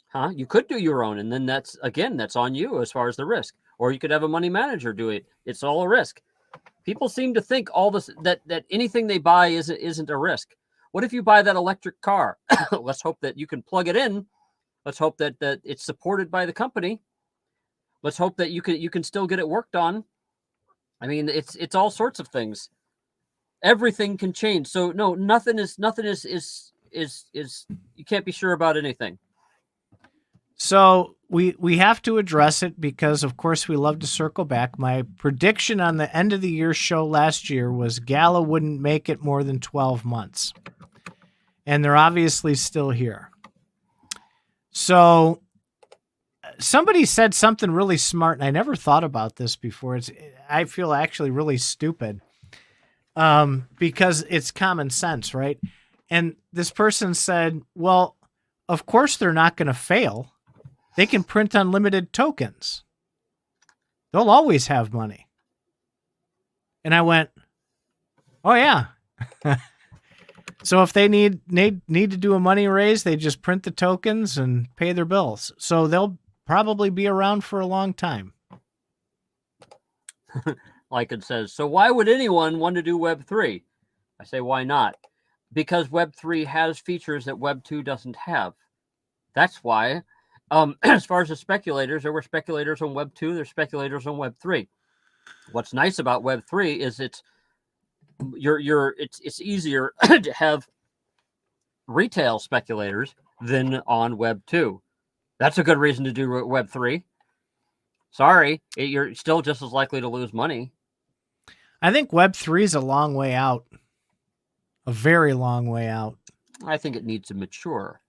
Huh? You could do your own, and then that's on you as far as the risk. Or you could have a money manager do it. It's all a risk. People seem to think all this that anything they buy isn't a risk. What if you buy that electric car? Let's hope that you can plug it in. Let's hope that it's supported by the company. Let's hope that you can still get it worked on. It's all sorts of things. Everything can change. So no, nothing is you can't be sure about anything. So we have to address it because, of course, we love to circle back. My prediction on the end of the year show last year was Gala wouldn't make it more than 12 months. And they're obviously still here. So somebody said something really smart, and I never thought about this before. I feel actually really stupid because it's common sense, right? And this person said, well, of course they're not going to fail. They can print unlimited tokens. They'll always have money. And I went, oh, yeah. So if they need to do a money raise, they just print the tokens and pay their bills. So they'll probably be around for a long time. Like it says, so why would anyone want to do Web3? I say, why not? Because Web3 has features that Web2 doesn't have. That's why. As far as the speculators, there were speculators on Web2. There's speculators on Web3. What's nice about Web3 is it's easier to have retail speculators than on Web2. That's a good reason to do Web3. Sorry, you're still just as likely to lose money. I think Web3 is a long way out. A very long way out. I think it needs to mature.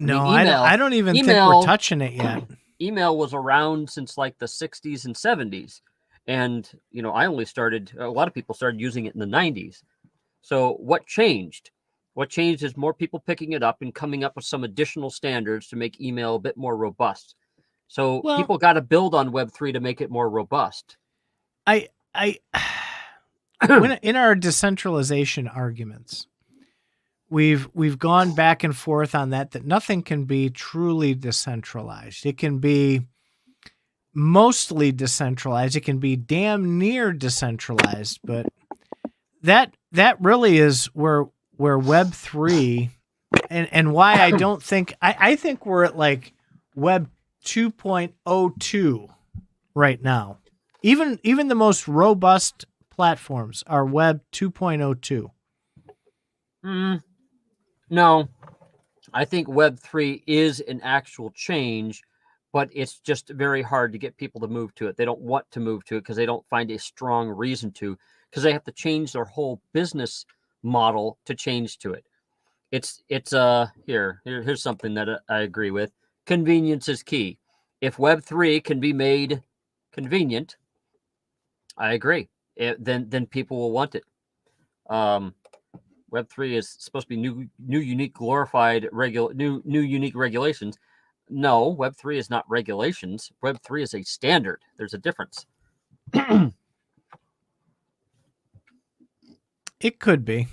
No, I don't even think we're touching it yet. Email was around since like the 60s and 70s. And, a lot of people started using it in the 90s. So what changed? What changed is more people picking it up and coming up with some additional standards to make email a bit more robust. So people got to build on Web3 to make it more robust. In our decentralization arguments, we've gone back and forth on that nothing can be truly decentralized. It can be mostly decentralized. It can be damn near decentralized, but that really is where Web3 and why I don't think I think we're at like Web 2.02 right now. Even the most robust platforms are Web 2.02. No, I think Web3 is an actual change, but it's just very hard to get people to move to it. They don't want to move to it because they don't find a strong reason to, because they have to change their whole business model to change to it. It's here's something that I agree with. Convenience is key. If Web3 can be made convenient, I agree. Then people will want it. Web3 is supposed to be new, unique, glorified, new, unique regulations. No, Web3 is not regulations. Web3 is a standard. There's a difference. It could be.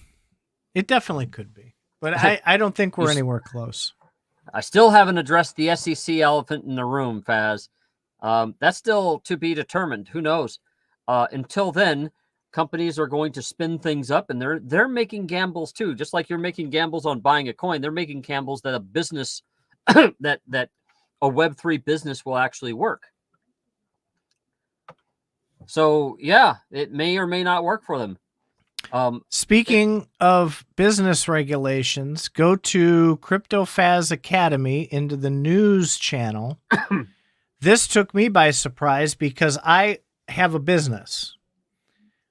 It definitely could be. But I don't think we're anywhere close. I still haven't addressed the SEC elephant in the room, Faz. That's still to be determined. Who knows? Until then, companies are going to spin things up, and they're making gambles too. Just like you're making gambles on buying a coin, they're making gambles that a business that a Web3 business will actually work. So yeah, it may or may not work for them. Speaking of business regulations, go to Cryptoverse Academy into the news channel. This took me by surprise because I have a business.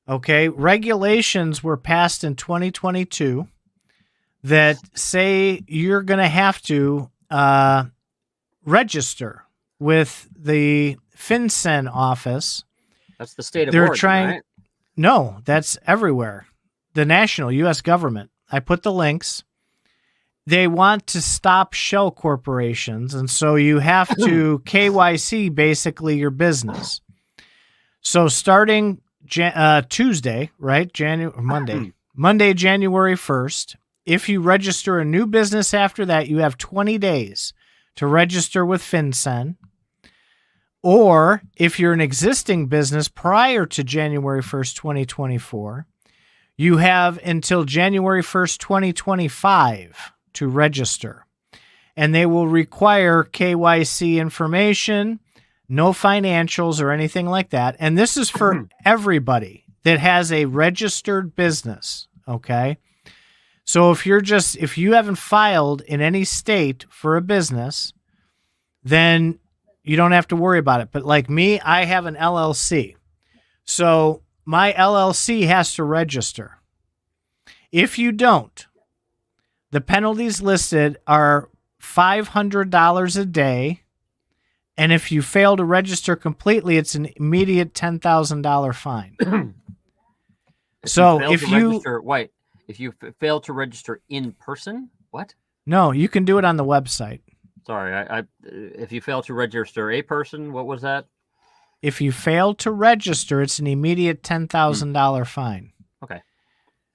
Okay, regulations were passed in 2022 that say you're going to have to register with the FinCEN office. That's the state of Oregon, right? No, that's everywhere. The national U.S. government. I put the links. They want to stop shell corporations, and so you have to KYC basically your business. So starting Tuesday, right? Monday, January 1st. If you register a new business after that, you have 20 days to register with FinCEN. Or if you're an existing business prior to January 1st, 2024, you have until January 1st, 2025 to register. And they will require KYC information, no financials or anything like that. And this is for everybody that has a registered business, okay? So if you haven't filed in any state for a business, then you don't have to worry about it. But like me, I have an LLC. So my LLC has to register. If you don't, the penalties listed are $500 a day. And if you fail to register completely, it's an immediate $10,000 fine. If you fail to register in person, what? No, you can do it on the website. Sorry, if you fail to register a person, what was that? If you fail to register, it's an immediate $10,000 fine. Okay.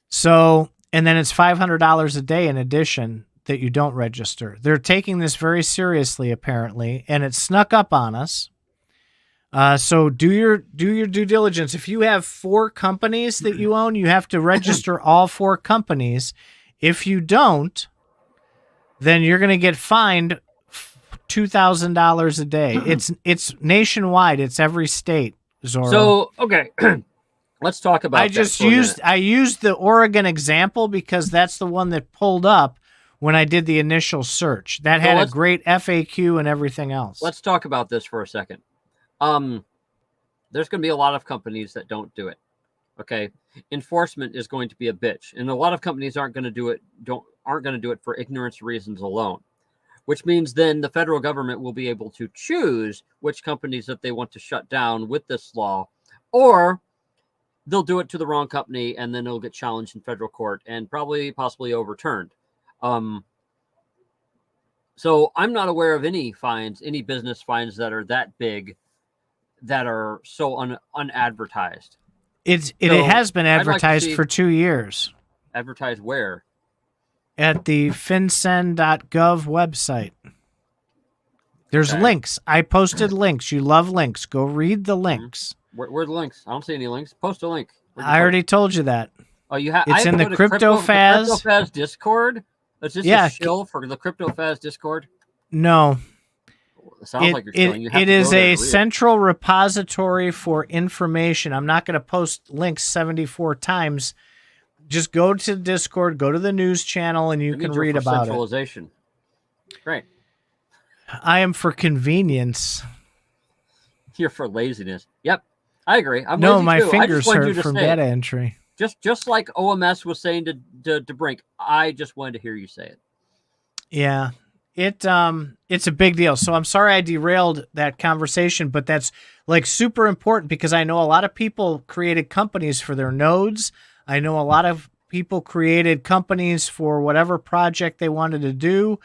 So, and then it's $500 a day in addition that you don't register. They're taking this very seriously, apparently, and it snuck up on us. So do your due diligence. If you have 4 companies that you own, you have to register all 4 companies. If you don't, then you're going to get fined $2,000 a day. It's nationwide. It's every state, Zorro. So, okay. Let's talk about I used the Oregon example because that's the one that pulled up when I did the initial search. That had a great FAQ and everything else. Let's talk about this for a second. There's going to be a lot of companies that don't do it. Okay. Enforcement is going to be a bitch. And a lot of companies aren't going to do it for ignorance reasons alone, which means then the federal government will be able to choose which companies that they want to shut down with this law, or they'll do it to the wrong company and then it'll get challenged in federal court and possibly overturned. So I'm not aware of any business fines that are that big that are so unadvertised. It has been advertised for 2 years. Advertised where? At the fincen.gov website. There's links. I posted links. You love links. Go read the links. Where are the links? I don't see any links. Post a link. I already told you that. Oh, you have. It's I in the put a Cryptofaz. the CryptoFaz Discord. Is this a shill for the CryptoFaz Discord? No. It sounds like you're shilling. You have it to is go there a to read central repository for information. I'm not going to post links 74 times. Just go to Discord, go to the news channel, and you can read about it. Centralization. Great. I am for convenience. You're for laziness. Yep, I agree. I'm no, lazy my too. fingers hurt from data entry. Just like OMS was saying to Brink, I just wanted to hear you say it. Yeah, it's a big deal. So I'm sorry I derailed that conversation, but that's like super important because I know a lot of people created companies for their nodes. I know a lot of people created companies for whatever project they wanted to do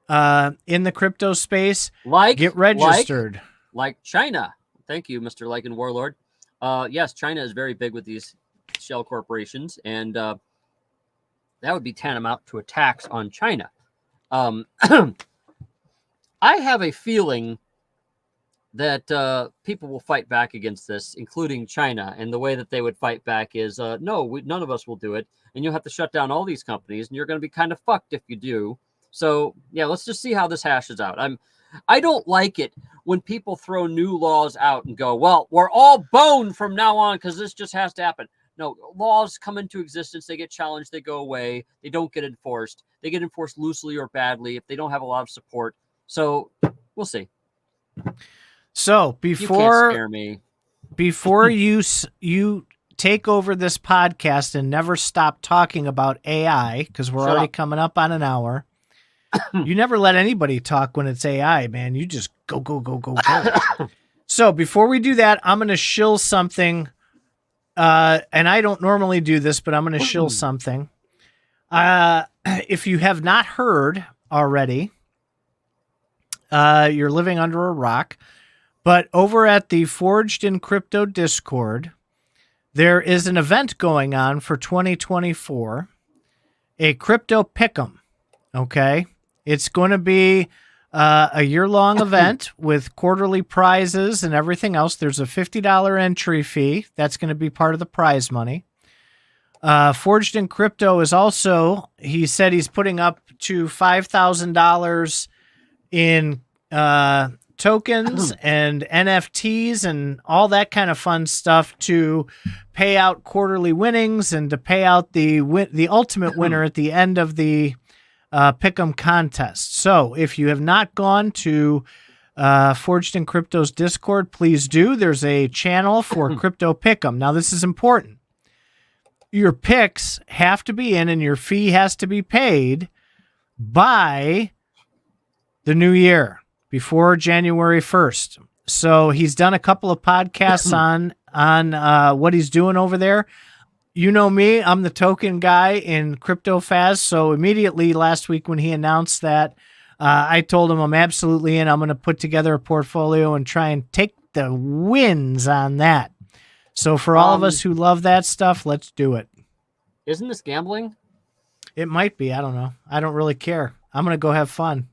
in the crypto space. Get registered. Like China. Thank you, Mr. Lycan Warlord. Yes, China is very big with these shell corporations, and that would be tantamount to a tax on China. I have a feeling that people will fight back against this, including China, and the way that they would fight back is, no, none of us will do it, and you'll have to shut down all these companies, and you're going to be kind of fucked if you do. So, yeah, let's just see how this hashes out. I don't like it when people throw new laws out and go, well, we're all boned from now on because this just has to happen. No, laws come into existence. They get challenged. They go away. They don't get enforced. They get enforced loosely or badly if they don't have a lot of support. So we'll see. So you can't scare me. Before you take over this podcast and never stop talking about AI, because we're already coming up on an hour. You never let anybody talk when it's AI, man. You just go. So before we do that, I'm going to shill something. And I don't normally do this, but I'm going to shill something. If you have not heard already, you're living under a rock. But over at the Forged in Crypto Discord, there is an event going on for 2024, a crypto pick'em. Okay. It's going to be a year-long event with quarterly prizes and everything else. There's a $50 entry fee. That's going to be part of the prize money. Forged in Crypto is also, he said he's putting up to $5,000 in tokens and NFTs and all that kind of fun stuff to pay out quarterly winnings and to pay out the ultimate winner at the end of the Pick'em contest. So if you have not gone to Forged in Crypto's Discord, please do. There's a channel for Crypto Pick'em. Now this is important. Your picks have to be in and your fee has to be paid by the new year, before January 1st. So he's done a couple of podcasts on what he's doing over there. You know me, I'm the token guy in Cryptofaz. So immediately last week when he announced that, I told him I'm absolutely in. I'm going to put together a portfolio and try and take the wins on that. So for all of us who love that stuff, let's do it. Isn't this gambling? It might be. I don't know. I don't really care. I'm going to go have fun.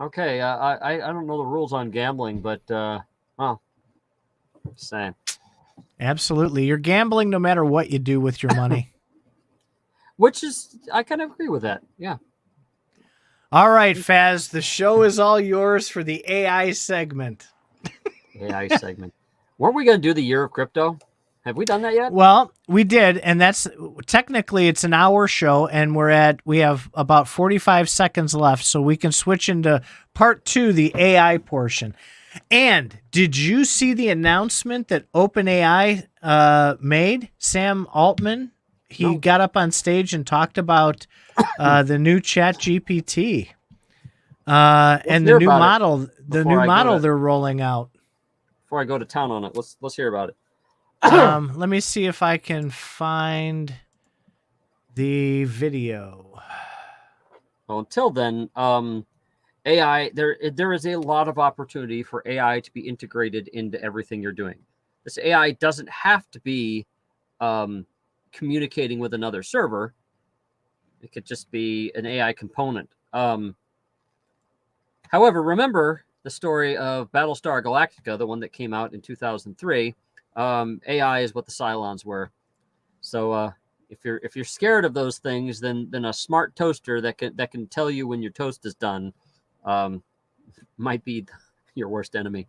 Okay. I don't know the rules on gambling, but same. Absolutely. You're gambling no matter what you do with your money. Which is, I kind of agree with that. Yeah. All right, Faz, the show is all yours for the AI segment. AI segment. Weren't we going to do the year of crypto? Have we done that yet? Well, we did, and that's technically it's an hour show, and we have about 45 seconds left, so we can switch into part 2, the AI portion. And did you see the announcement that OpenAI made? Sam Altman, he got up on stage and talked about the new Chat GPT and the new model, they're rolling out. Before I go to town on it, let's hear about it. Let me see if I can find the video. Well, until then, AI, there is a lot of opportunity for AI to be integrated into everything you're doing. This AI doesn't have to be communicating with another server. It could just be an AI component. However, remember the story of Battlestar Galactica, the one that came out in 2003. AI is what the Cylons were. So if you're scared of those things, then a smart toaster that can tell you when your toast is done might be your worst enemy.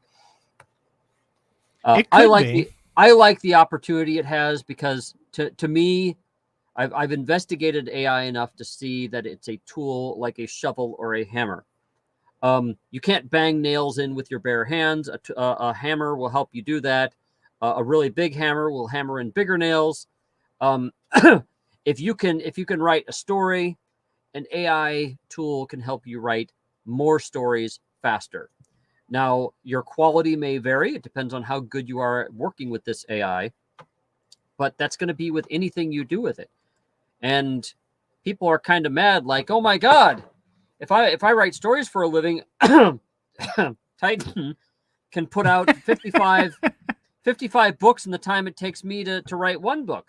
It could be. I like the opportunity it has, because to me, I've investigated AI enough to see that it's a tool like a shovel or a hammer. You can't bang nails in with your bare hands. A hammer will help you do that. A really big hammer will hammer in bigger nails. If you can write a story, an AI tool can help you write more stories faster. Now, your quality may vary. It depends on how good you are at working with this AI, but that's going to be with anything you do with it. And people are kind of mad, like, oh my God, if I write stories for a living, Titan can put out 55 books in the time it takes me to write one book.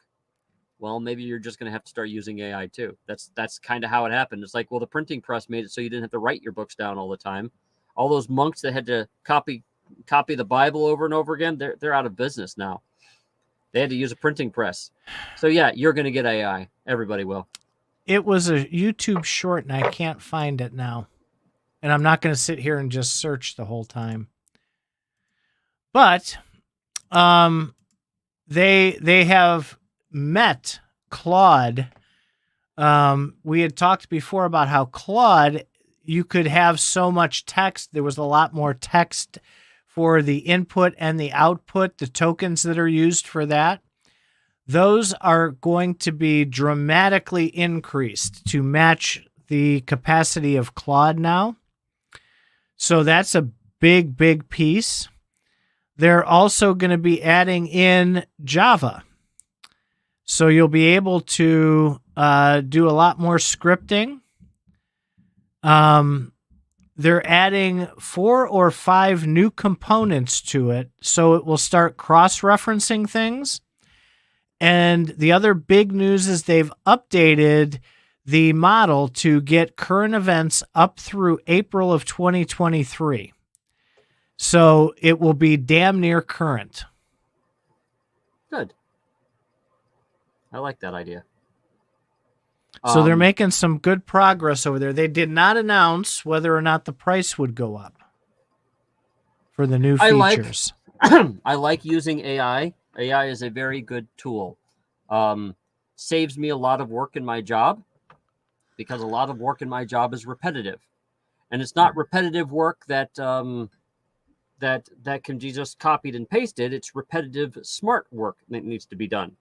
Well, maybe you're just going to have to start using AI too. That's kind of how it happened. It's like, well, the printing press made it so you didn't have to write your books down all the time. All those monks that had to copy the Bible over and over again, they're out of business now. They had to use a printing press. So yeah, you're going to get AI. Everybody will. It was a YouTube short, and I can't find it now. And I'm not going to sit here and just search the whole time. But they have met Claude. We had talked before about how Claude, you could have so much text. There was a lot more text for the input and the output, the tokens that are used for that. Those are going to be dramatically increased to match the capacity of Claude now. So that's a big, big piece. They're also going to be adding in Java. So you'll be able to do a lot more scripting. They're adding 4 or 5 new components to it, so it will start cross-referencing things. And the other big news is they've updated the model to get current events up through April of 2023. So it will be damn near current. Good. I like that idea. So they're making some good progress over there. They did not announce whether or not the price would go up for the new features. I like using AI. AI is a very good tool. Saves me a lot of work in my job, because a lot of work in my job is repetitive. And it's not repetitive work that can be just copied and pasted. It's repetitive, smart work that needs to be done.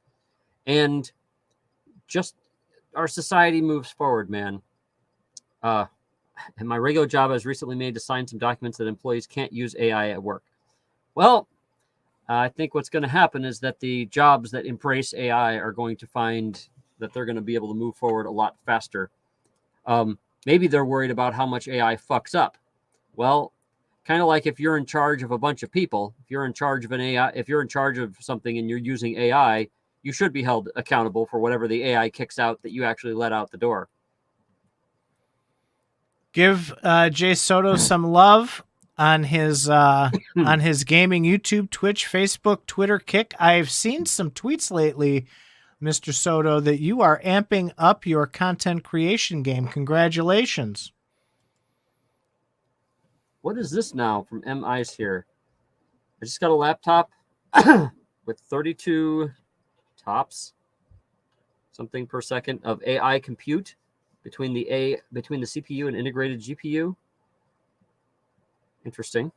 And just our society moves forward, man. In my regular job, I was recently made to sign some documents that employees can't use AI at work. Well, I think what's going to happen is that the jobs that embrace AI are going to find that they're going to be able to move forward a lot faster. Maybe they're worried about how much AI fucks up. Well, kind of like if you're in charge of a bunch of people, if you're in charge of an AI, if you're in charge of something and you're using AI, you should be held accountable for whatever the AI kicks out that you actually let out the door. Give Jay Soto some love on his on his gaming YouTube, Twitch, Facebook, Twitter kick. I've seen some tweets lately, Mr. Soto, that you are amping up your content creation game. Congratulations. What is this now from M Ice here? I just got a laptop with 32 tops, something per second of AI compute between the CPU and integrated GPU. Interesting.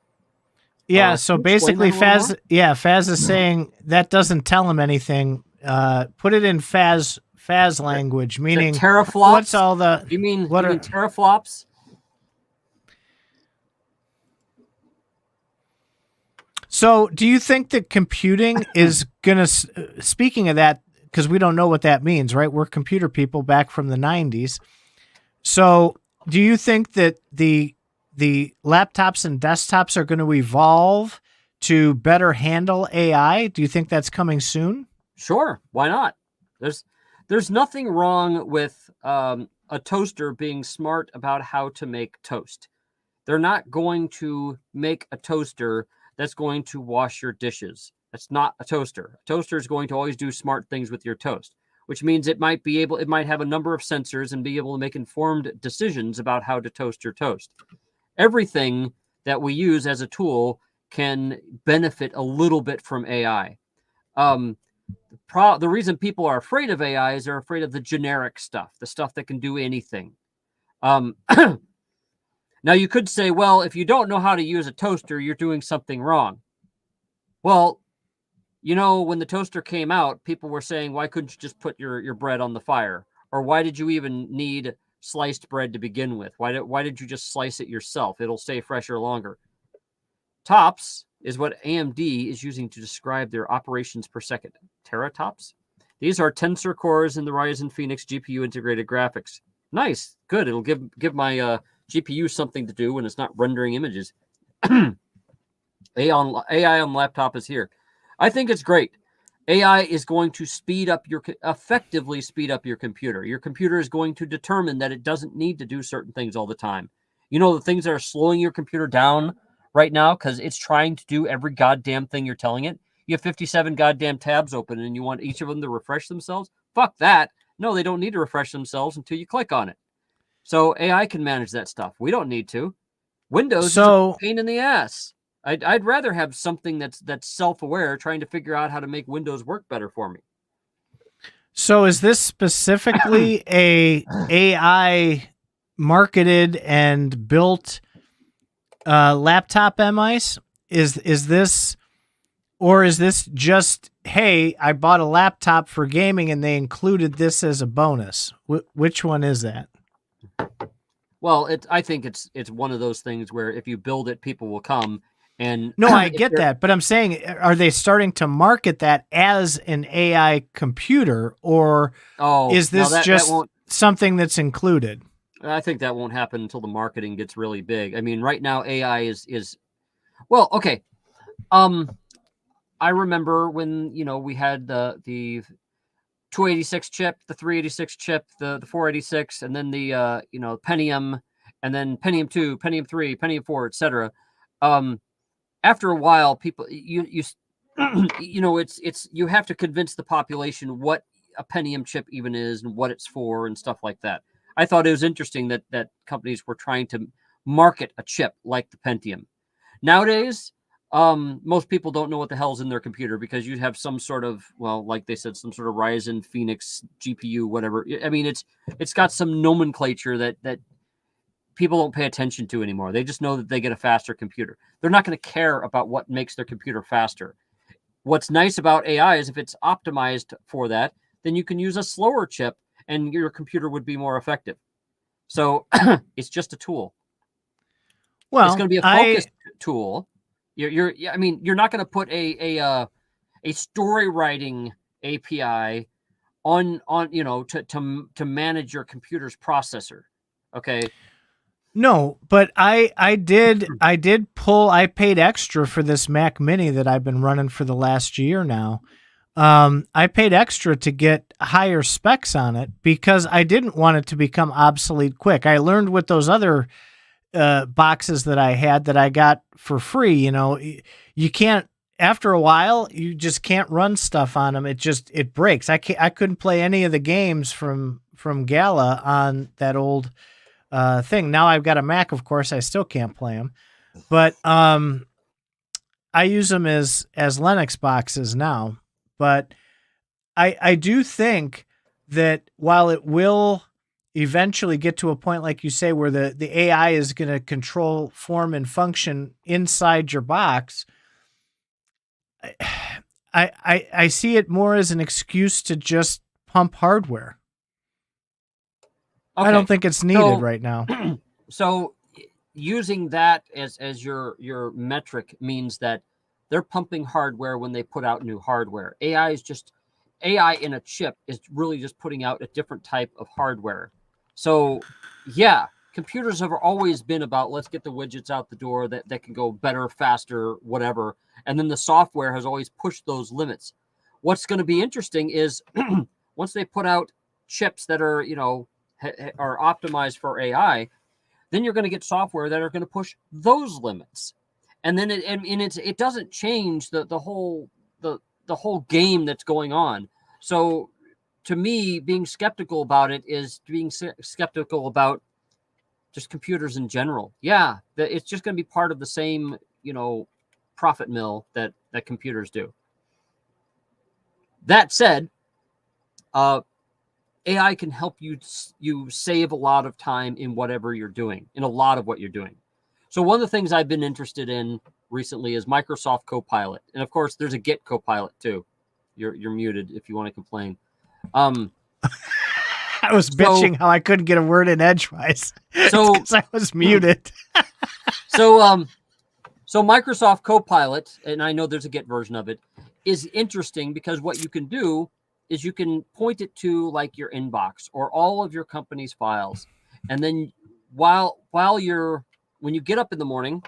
Yeah, so basically Faz is saying that doesn't tell him anything. Put it in Faz language, meaning teraflops. What's all the You mean teraflops? So do you think that computing is going to, speaking of that, because we don't know what that means, right? We're computer people back from the 90s. So do you think that the laptops and desktops are going to evolve to better handle AI? Do you think that's coming soon? Sure. Why not? There's nothing wrong with a toaster being smart about how to make toast. They're not going to make a toaster that's going to wash your dishes. That's not a toaster. A toaster is going to always do smart things with your toast. which means it might have a number of sensors and be able to make informed decisions about how to toast your toast. Everything that we use as a tool can benefit a little bit from AI. The reason people are afraid of AI is they're afraid of the generic stuff, the stuff that can do anything. Now, you could say, well, if you don't know how to use a toaster, you're doing something wrong. Well, when the toaster came out, people were saying, why couldn't you just put your bread on the fire? Or why did you even need sliced bread to begin with? Why did you just slice it yourself? It'll stay fresher longer. TOPS is what AMD is using to describe their operations per second. Teratops? These are tensor cores in the Ryzen Phoenix GPU integrated graphics. Nice. Good. It'll give my GPU something to do when it's not rendering images. AI on laptop is here. I think it's great. AI is going to effectively speed up your computer. Your computer is going to determine that it doesn't need to do certain things all the time. The things that are slowing your computer down right now because it's trying to do every goddamn thing you're telling it. You have 57 goddamn tabs open and you want each of them to refresh themselves? Fuck that. No, they don't need to refresh themselves until you click on it. So AI can manage that stuff. We don't need to. Windows is a pain in the ass. I'd rather have something that's self-aware, trying to figure out how to make Windows work better for me. So is this specifically a AI marketed and built laptop mice? Is this, or is this just, hey, I bought a laptop for gaming and they included this as a bonus? Which one is that? Well, I think it's one of those things where if you build it, people will come. And no, I get that, but I'm saying, are they starting to market that as an AI computer, or is this just something that's included? I think that won't happen until the marketing gets really big. I mean, right now AI is well, okay. I remember when we had the 286 chip, the 386 chip, the 486, and then the Pentium, and then Pentium 2, Pentium 3, Pentium 4, etc. After a while, people it's you have to convince the population what a Pentium chip even is and what it's for and stuff like that. I thought it was interesting that companies were trying to market a chip like the Pentium. Nowadays, most people don't know what the hell's in their computer because you have some sort of, well, like they said, some sort of Ryzen Phoenix GPU, whatever. I mean, it's got some nomenclature that people don't pay attention to anymore. They just know that they get a faster computer. They're not going to care about what makes their computer faster. What's nice about AI is if it's optimized for that, then you can use a slower chip and your computer would be more effective. So it's just a tool. Well, it's going to be a focused tool. You're not going to put a story writing API on to manage your computer's processor. Okay. No, but I paid extra for this Mac Mini that I've been running for the last year now. I paid extra to get higher specs on it because I didn't want it to become obsolete quick. I learned with those other boxes that I had that I got for free, you can't, after a while, you just can't run stuff on them. It breaks. I couldn't play any of the games from Gala on that old thing. Now I've got a Mac, of course, I still can't play them, but I use them as Linux boxes now. But I do think that while it will eventually get to a point, like you say, where the AI is going to control form and function inside your box, I see it more as an excuse to just pump hardware. Okay. I don't think it's needed right now. So using that as your metric means that they're pumping hardware when they put out new hardware. AI in a chip is really just putting out a different type of hardware. So yeah, computers have always been about, let's get the widgets out the door that can go better, faster, whatever. And then the software has always pushed those limits. What's going to be interesting is once they put out chips that are, are optimized for AI, then you're going to get software that are going to push those limits. And then it doesn't change the whole game that's going on. So to me, being skeptical about it is being skeptical about just computers in general. Yeah, it's just going to be part of the same, profit mill that computers do. That said, AI can help you save a lot of time in whatever you're doing, in a lot of what you're doing. So one of the things I've been interested in recently is Microsoft Copilot. And of course, there's a Git Copilot too. You're muted if you want to complain. I was bitching how I couldn't get a word in edgewise. So because I was muted. So Microsoft Copilot, and I know there's a Git version of it, is interesting because what you can do is you can point it to like your inbox or all of your company's files. And then when you get up in the morning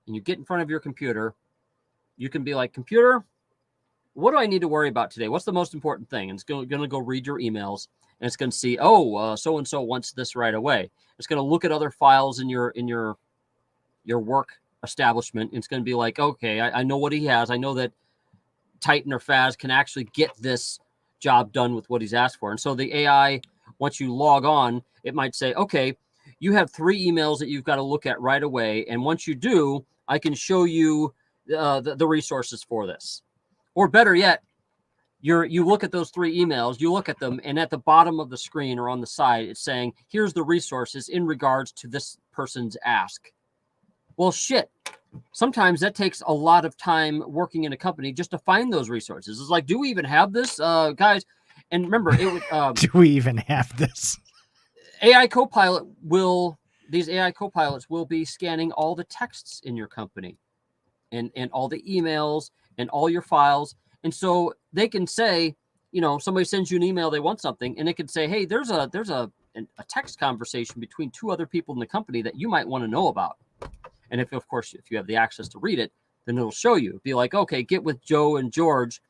and you get in front of your computer, you can be like, computer, what do I need to worry about today? What's the most important thing? And it's going to go read your emails, and it's going to see, so-and-so wants this right away. It's going to look at other files in your work establishment. And it's going to be like, okay, I know what he has. I know that Titan or Faz can actually get this job done with what he's asked for. And so the AI, once you log on, it might say, okay, you have 3 emails that you've got to look at right away. And once you do, I can show you the resources for this. Or better yet, you look at those 3 emails, you look at them, and at the bottom of the screen or on the side, it's saying, here's the resources in regards to this person's ask. Well, shit. Sometimes that takes a lot of time working in a company just to find those resources. It's like, do we even have this, guys? And remember, do we even have this? These AI copilots will be scanning all the texts in your company and all the emails and all your files. And so they can say, somebody sends you an email, they want something, and it can say, hey, there's a text conversation between 2 other people in the company that you might want to know about. And if you have the access to read it, then it'll show you. Be like, okay, get with Joe and George,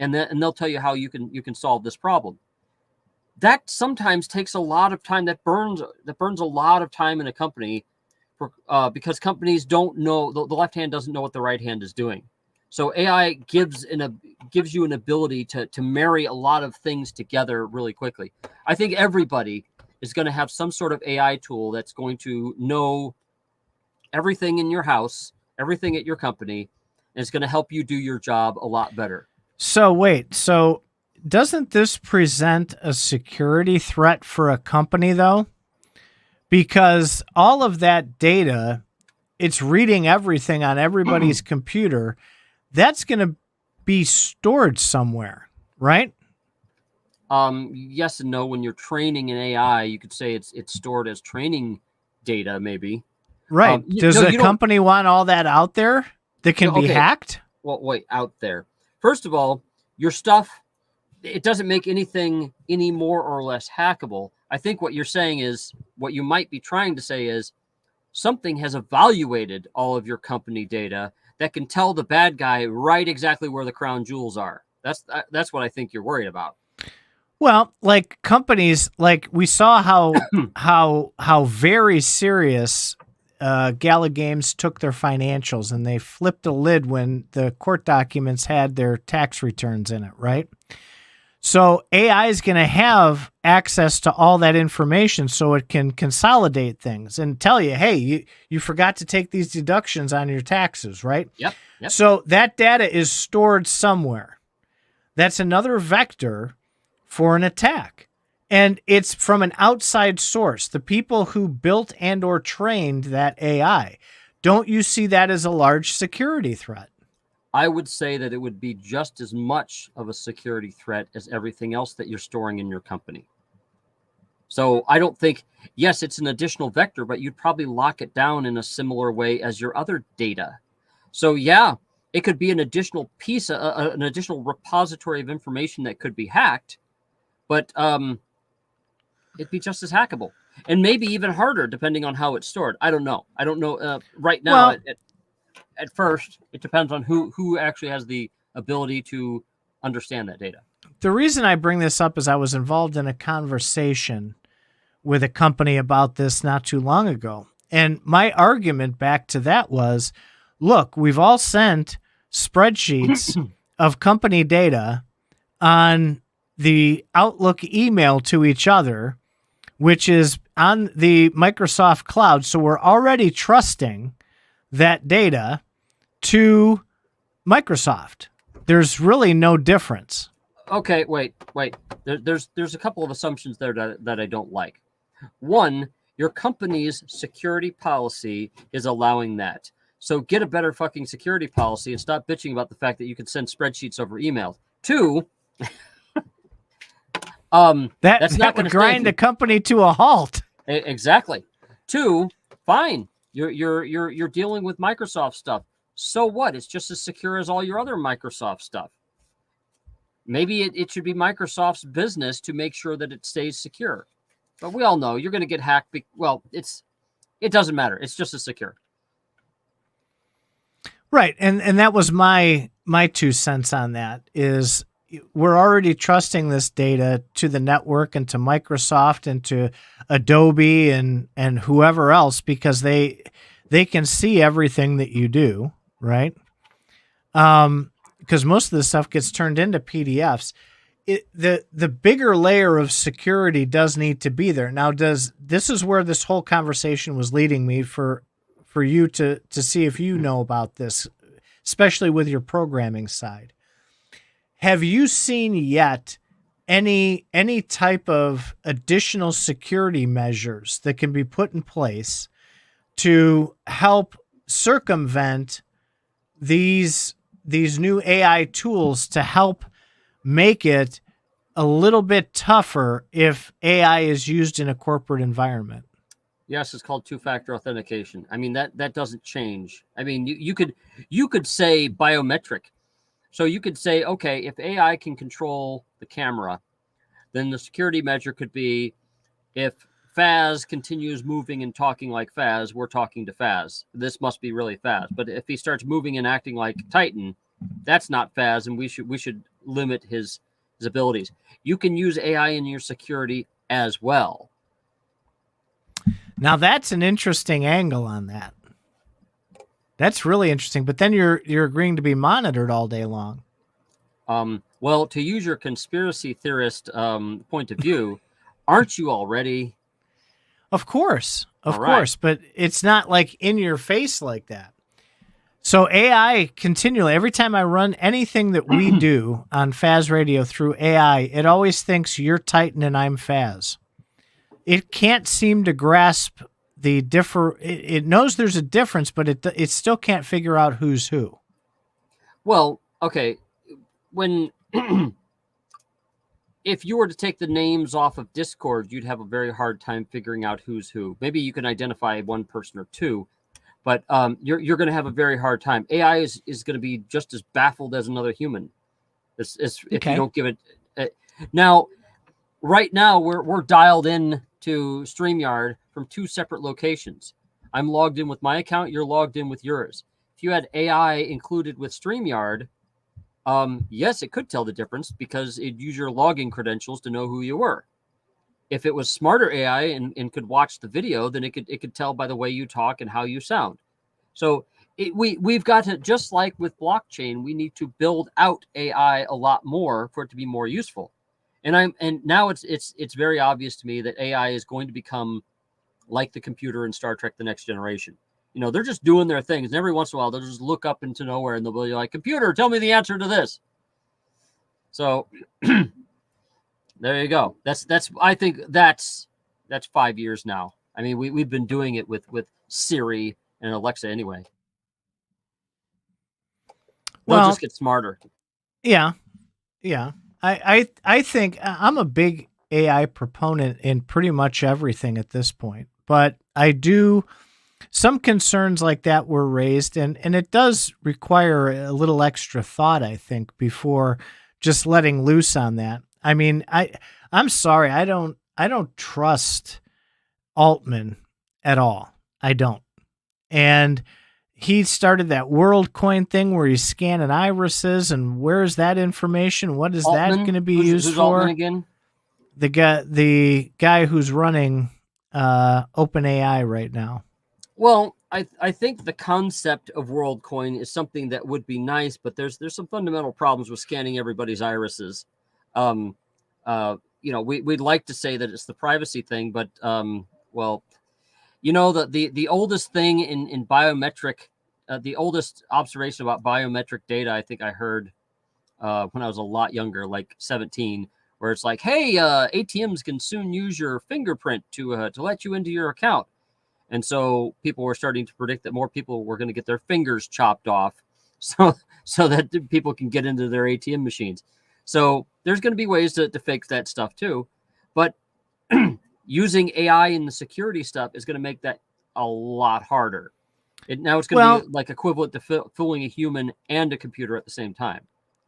and they'll tell you how you can solve this problem. That sometimes takes a lot of time. That burns a lot of time in a company, because companies don't know, the left hand doesn't know what the right hand is doing. So AI gives you an ability to marry a lot of things together really quickly. I think everybody is going to have some sort of AI tool that's going to know everything in your house, everything at your company, and it's going to help you do your job a lot better. So wait, doesn't this present a security threat for a company though? Because all of that data, it's reading everything on everybody's computer. That's going to be stored somewhere, right? Yes and no. When you're training an AI, you could say it's stored as training data, maybe. Right. Does the company want all that out there that can be hacked? Well, wait, out there. First of all, your stuff, it doesn't make anything any more or less hackable. I think what you might be trying to say is something has evaluated all of your company data that can tell the bad guy right exactly where the crown jewels are. That's what I think you're worried about. Well, like companies, like we saw how very serious Gala Games took their financials, and they flipped a lid when the court documents had their tax returns in it, right? So AI is going to have access to all that information so it can consolidate things and tell you, hey, you forgot to take these deductions on your taxes, right? Yep. So that data is stored somewhere. That's another vector for an attack. And it's from an outside source, the people who built and or trained that AI. Don't you see that as a large security threat? I would say that it would be just as much of a security threat as everything else that you're storing in your company. So I don't think, yes, it's an additional vector, but you'd probably lock it down in a similar way as your other data. So yeah, it could be an additional piece, an additional repository of information that could be hacked, but it'd be just as hackable, and maybe even harder depending on how it's stored. I don't know. Right now. Well, at first, it depends on who actually has the ability to understand that data. The reason I bring this up is I was involved in a conversation with a company about this not too long ago. And my argument back to that was, look, we've all sent spreadsheets of company data on the Outlook email to each other, which is on the Microsoft cloud. So we're already trusting that data to Microsoft. There's really no difference. Okay, wait. There's a couple of assumptions there that I don't like. One, your company's security policy is allowing that. So get a better fucking security policy and stop bitching about the fact that you can send spreadsheets over email. Two, that's not going to grind a company to a halt. Exactly. Two, fine. You're dealing with Microsoft stuff. So what? It's just as secure as all your other Microsoft stuff. Maybe it should be Microsoft's business to make sure that it stays secure. But we all know you're going to get hacked. Well, it doesn't matter. It's just as secure. Right. And that was my 2 cents on that is we're already trusting this data to the network and to Microsoft and to Adobe and whoever else, because they can see everything that you do. Right. Because most of the stuff gets turned into PDFs. The bigger layer of security does need to be there. Now, this is where this whole conversation was leading me for you to see if you know about this, especially with your programming side. Have you seen yet any type of additional security measures that can be put in place to help circumvent these new AI tools to help make it a little bit tougher if AI is used in a corporate environment? Yes, it's called two-factor authentication. I mean, that doesn't change. I mean, you could say biometric. So you could say, okay, if AI can control the camera, then the security measure could be if Faz continues moving and talking like Faz, we're talking to Faz. This must be really Faz. But if he starts moving and acting like Titan, that's not Faz, and we should limit his abilities. You can use AI in your security as well. Now that's an interesting angle on that. That's really interesting. But then you're agreeing to be monitored all day long. Well, to use your conspiracy theorist point of view, aren't you already? Of course. But it's not like in your face like that. So AI continually, every time I run anything that we do on Faz Radio through AI, it always thinks you're Titan and I'm Faz. It can't seem to grasp the it knows there's a difference, but it still can't figure out who's who. Well, okay. When if you were to take the names off of Discord, you'd have a very hard time figuring out who's who. Maybe you can identify one person or two, but you're going to have a very hard time. AI is going to be just as baffled as another human. If you don't give it. Now, right now, we're dialed in to StreamYard from 2 separate locations. I'm logged in with my account. You're logged in with yours. If you had AI included with StreamYard, yes, it could tell the difference because it'd use your login credentials to know who you were. If it was smarter AI and could watch the video, then it could tell by the way you talk and how you sound. So we've got to, just like with blockchain, we need to build out AI a lot more for it to be more useful. And now it's very obvious to me that AI is going to become like the computer in Star Trek: The Next Generation. You know, they're just doing their things, and every once in a while they'll just look up into nowhere and they'll be like, "Computer, tell me the answer to this." So there you go. I think that's 5 years now. I mean, we've been doing it with Siri and Alexa anyway. They'll just get smarter. Yeah. I think I'm a big AI proponent in pretty much everything at this point, but some concerns like that were raised, and it does require a little extra thought, I think, before just letting loose on that. I mean, I'm sorry, I don't trust Altman at all. I don't. And he started that WorldCoin thing where he's scanning irises, and where's that information? What is that going to be used who's for? Altman again? The guy who's running OpenAI right now. Well, I think the concept of WorldCoin is something that would be nice, but there's some fundamental problems with scanning everybody's irises. we'd like to say that it's the privacy thing, but well, the oldest thing in biometric, the oldest observation about biometric data, I think I heard when I was a lot younger, like 17, where it's like, hey, ATMs can soon use your fingerprint to let you into your account. And so people were starting to predict that more people were going to get their fingers chopped off so that people can get into their ATM machines. So there's going to be ways to fix that stuff too. But using AI in the security stuff is going to make that a lot harder. Now it's going to be like equivalent to fooling a human and a computer at the same time.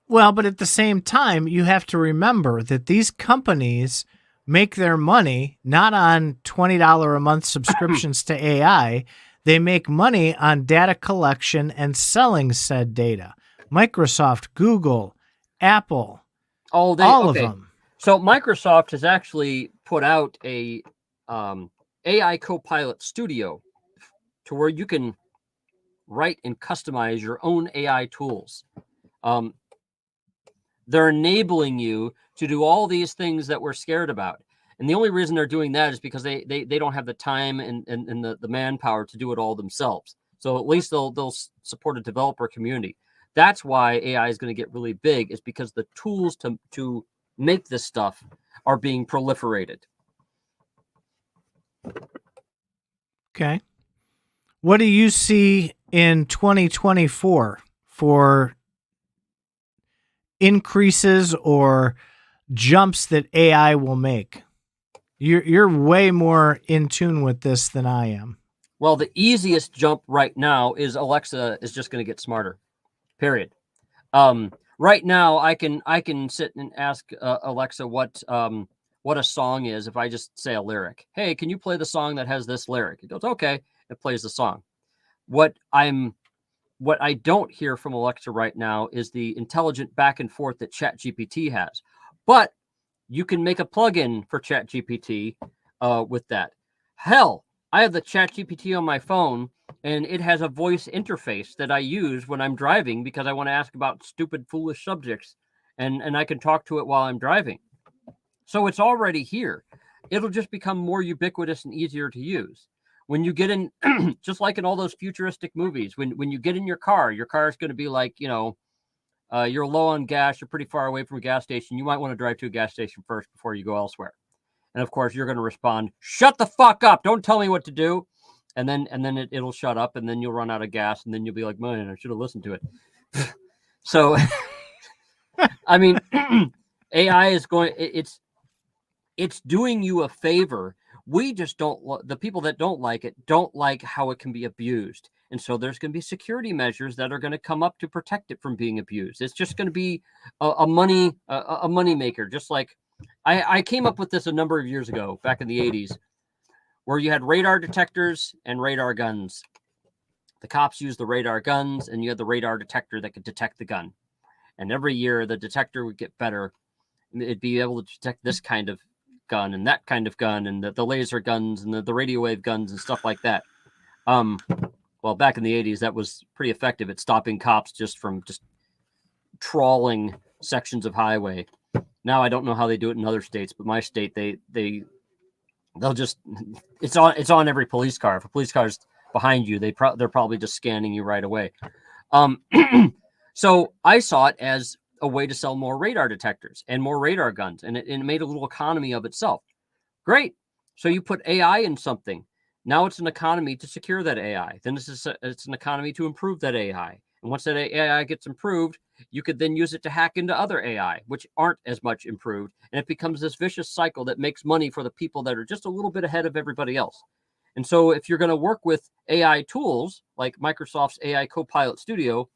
Well, but at the same time, you have to remember that these companies make their money not on $20 a month subscriptions to AI. They make money on data collection and selling said data. Microsoft, Google, Apple, all of them. So Microsoft has actually put out a AI Copilot Studio to where you can write and customize your own AI tools. They're enabling you to do all these things that we're scared about. And the only reason they're doing that is because they don't have the time and the manpower to do it all themselves. So at least they'll support a developer community. That's why AI is going to get really big, is because the tools to make this stuff are being proliferated. Okay. What do you see in 2024 for increases or jumps that AI will make? You're way more in tune with this than I am. Well, the easiest jump right now is Alexa is just going to get smarter. Period. Right now, I can sit and ask Alexa what a song is if I just say a lyric. Hey, can you play the song that has this lyric? It goes, okay. It plays the song. What I don't hear from Alexa right now is the intelligent back and forth that ChatGPT has. But you can make a plugin for ChatGPT with that. Hell, I have the ChatGPT on my phone, and it has a voice interface that I use when I'm driving because I want to ask about stupid, foolish subjects, and I can talk to it while I'm driving. So it's already here. It'll just become more ubiquitous and easier to use. When you get in, just like in all those futuristic movies, when you get in your car is going to be like, you're low on gas, you're pretty far away from a gas station. You might want to drive to a gas station first before you go elsewhere. And of course, you're going to respond, shut the fuck up. Don't tell me what to do. And then it'll shut up, and then you'll run out of gas, and then you'll be like, man, I should have listened to it. So, I mean, AI is it's doing you a favor. We just the people that don't like how it can be abused. And so there's going to be security measures that are going to come up to protect it from being abused. It's just going to be a money maker. Just like I came up with this a number of years ago, back in the 80s, where you had radar detectors and radar guns. The cops used the radar guns, and you had the radar detector that could detect the gun. And every year the detector would get better. It'd be able to detect this kind of gun and that kind of gun, and the laser guns and the radio wave guns and stuff like that. Well, back in the 80s, that was pretty effective at stopping cops from trawling sections of highway. Now I don't know how they do it in other states, but my state, they'll just, it's on every police car. If a police car is behind you, they're probably just scanning you right away. So I saw it as a way to sell more radar detectors and more radar guns, and it made a little economy of itself. Great. So you put AI in something. Now it's an economy to secure that AI. Then it's an economy to improve that AI. And once that AI gets improved, you could then use it to hack into other AI, which aren't as much improved. And it becomes this vicious cycle that makes money for the people that are just a little bit ahead of everybody else. And so if you're going to work with AI tools like Microsoft's AI Copilot Studio,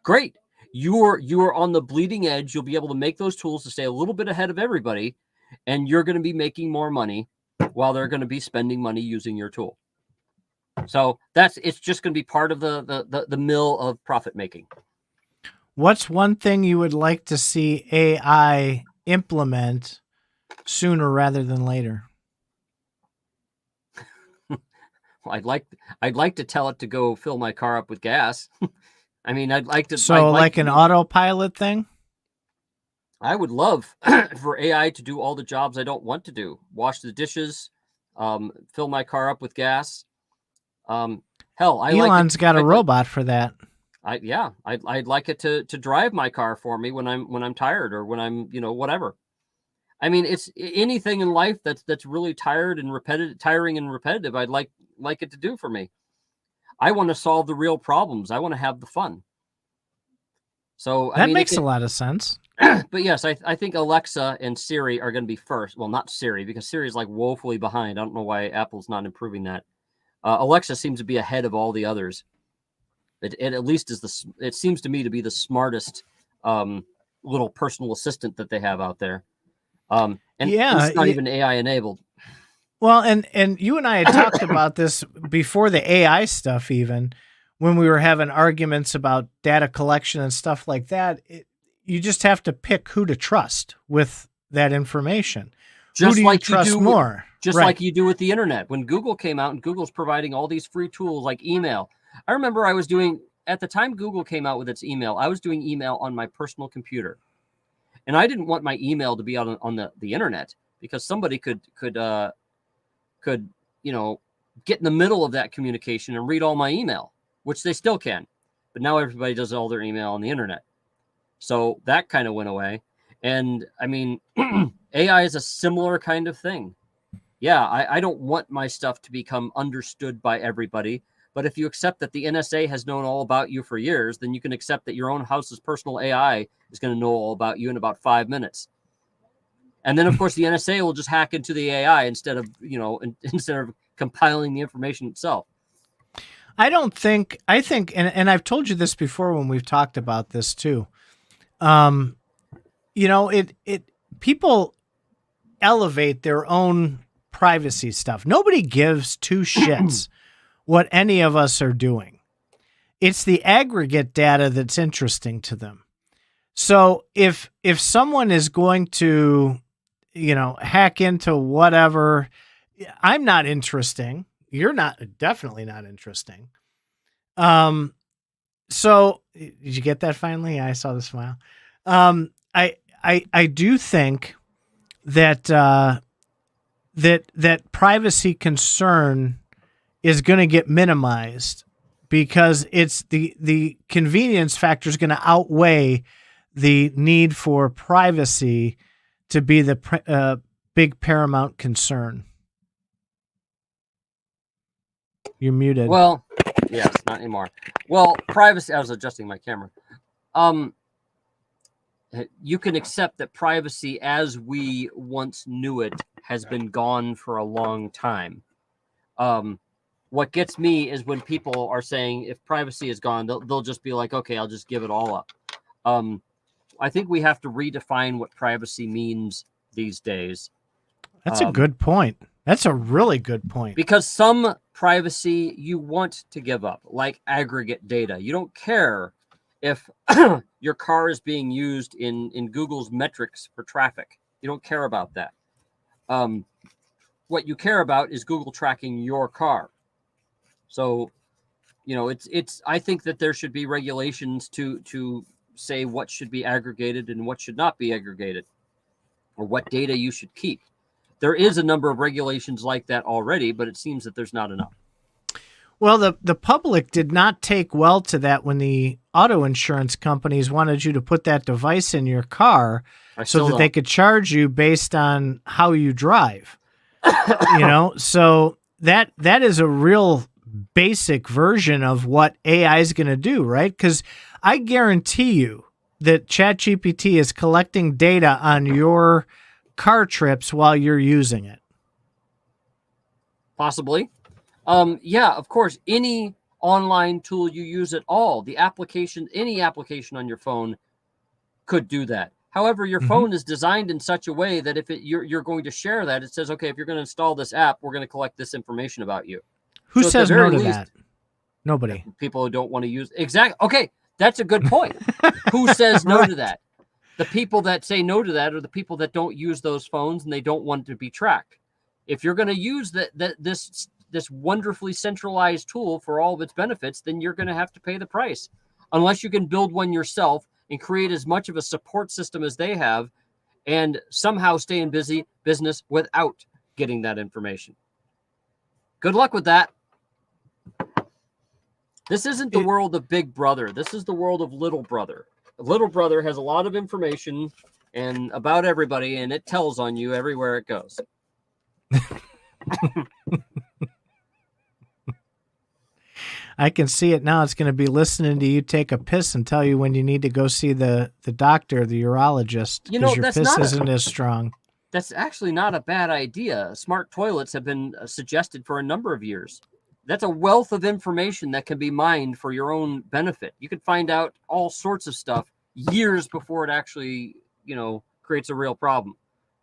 great. You're on the bleeding edge. You'll be able to make those tools to stay a little bit ahead of everybody, and you're going to be making more money while they're going to be spending money using your tool. So it's just going to be part of the mill of profit making. What's one thing you would like to see AI implement sooner rather than later? Well, I'd like to tell it to go fill my car up with gas. I mean, I'd like to. So, like an autopilot thing? I would love for AI to do all the jobs I don't want to do. Wash the dishes, fill my car up with gas. Hell, I like it. Elon's got a robot for that. I'd like it to drive my car for me when I'm tired or when I'm, whatever. I mean, it's anything in life that's really tiring and repetitive. I'd like it to do for me. I want to solve the real problems. I want to have the fun. So that makes a lot of sense. But yes, I think Alexa and Siri are going to be first. Well, not Siri, because Siri is like woefully behind. I don't know why Apple's not improving that. Alexa seems to be ahead of all the others. It at least it seems to me to be the smartest little personal assistant that they have out there. And it's not even AI enabled. Well, and you and I had talked about this before the AI stuff, even when we were having arguments about data collection and stuff like that. You just have to pick who to trust with that information. Who do you trust more? Just like you do with the internet. When Google came out and Google's providing all these free tools like email. I remember at the time Google came out with its email, I was doing email on my personal computer. And I didn't want my email to be out on the internet because somebody could get in the middle of that communication and read all my email, which they still can. But now everybody does all their email on the internet. So that kind of went away. And I mean, AI is a similar kind of thing. Yeah, I don't want my stuff to become understood by everybody. But if you accept that the NSA has known all about you for years, then you can accept that your own house's personal AI is going to know all about you in about 5 minutes. And then, of course, the NSA will just hack into the AI instead of compiling the information itself. I think, and I've told you this before when we've talked about this too. People elevate their own privacy stuff. Nobody gives two shits what any of us are doing. It's the aggregate data that's interesting to them. So if someone is going to, hack into whatever, I'm not interesting. You're definitely not interesting. So did you get that finally? I saw the smile. I do think that that privacy concern is going to get minimized because it's the convenience factor is going to outweigh the need for privacy to be the big paramount concern. You're muted. Well, yes, not anymore. Well, privacy, I was adjusting my camera. You can accept that privacy as we once knew it has been gone for a long time. What gets me is when people are saying if privacy is gone, they'll just be like, okay, I'll just give it all up. I think we have to redefine what privacy means these days. That's a good point. That's a really good point. Because some privacy you want to give up, like aggregate data. You don't care if your car is being used in Google's metrics for traffic. You don't care about that. What you care about is Google tracking your car. So, I think that there should be regulations to say what should be aggregated and what should not be aggregated, or what data you should keep. There is a number of regulations like that already, but it seems that there's not enough. Well, the public did not take well to that when the auto insurance companies wanted you to put that device in your car so that they could charge you based on how you drive. So that is a real basic version of what AI is going to do, right? Because I guarantee you that ChatGPT is collecting data on your car trips while you're using it. Possibly. Yeah, of course, any online tool you use at all, any application on your phone could do that. However, your phone is designed in such a way that if you're going to share that, it says, okay, if you're going to install this app, we're going to collect this information about you. Who says no to that? Nobody. People who don't want to use exactly. Okay, that's a good point. Who says no to that? The people that say no to that are the people that don't use those phones and they don't want to be tracked. If you're going to use this wonderfully centralized tool for all of its benefits, then you're going to have to pay the price. Unless you can build one yourself and create as much of a support system as they have and somehow stay in business without getting that information. Good luck with that. This isn't the world of Big Brother. This is the world of Little Brother. Little Brother has a lot of information and about everybody, and it tells on you everywhere it goes. I can see it now. It's going to be listening to you take a piss and tell you when you need to go see the doctor, the urologist, because your piss isn't as strong. That's actually not a bad idea. Smart toilets have been suggested for a number of years. That's a wealth of information that can be mined for your own benefit. You could find out all sorts of stuff years before it actually, creates a real problem.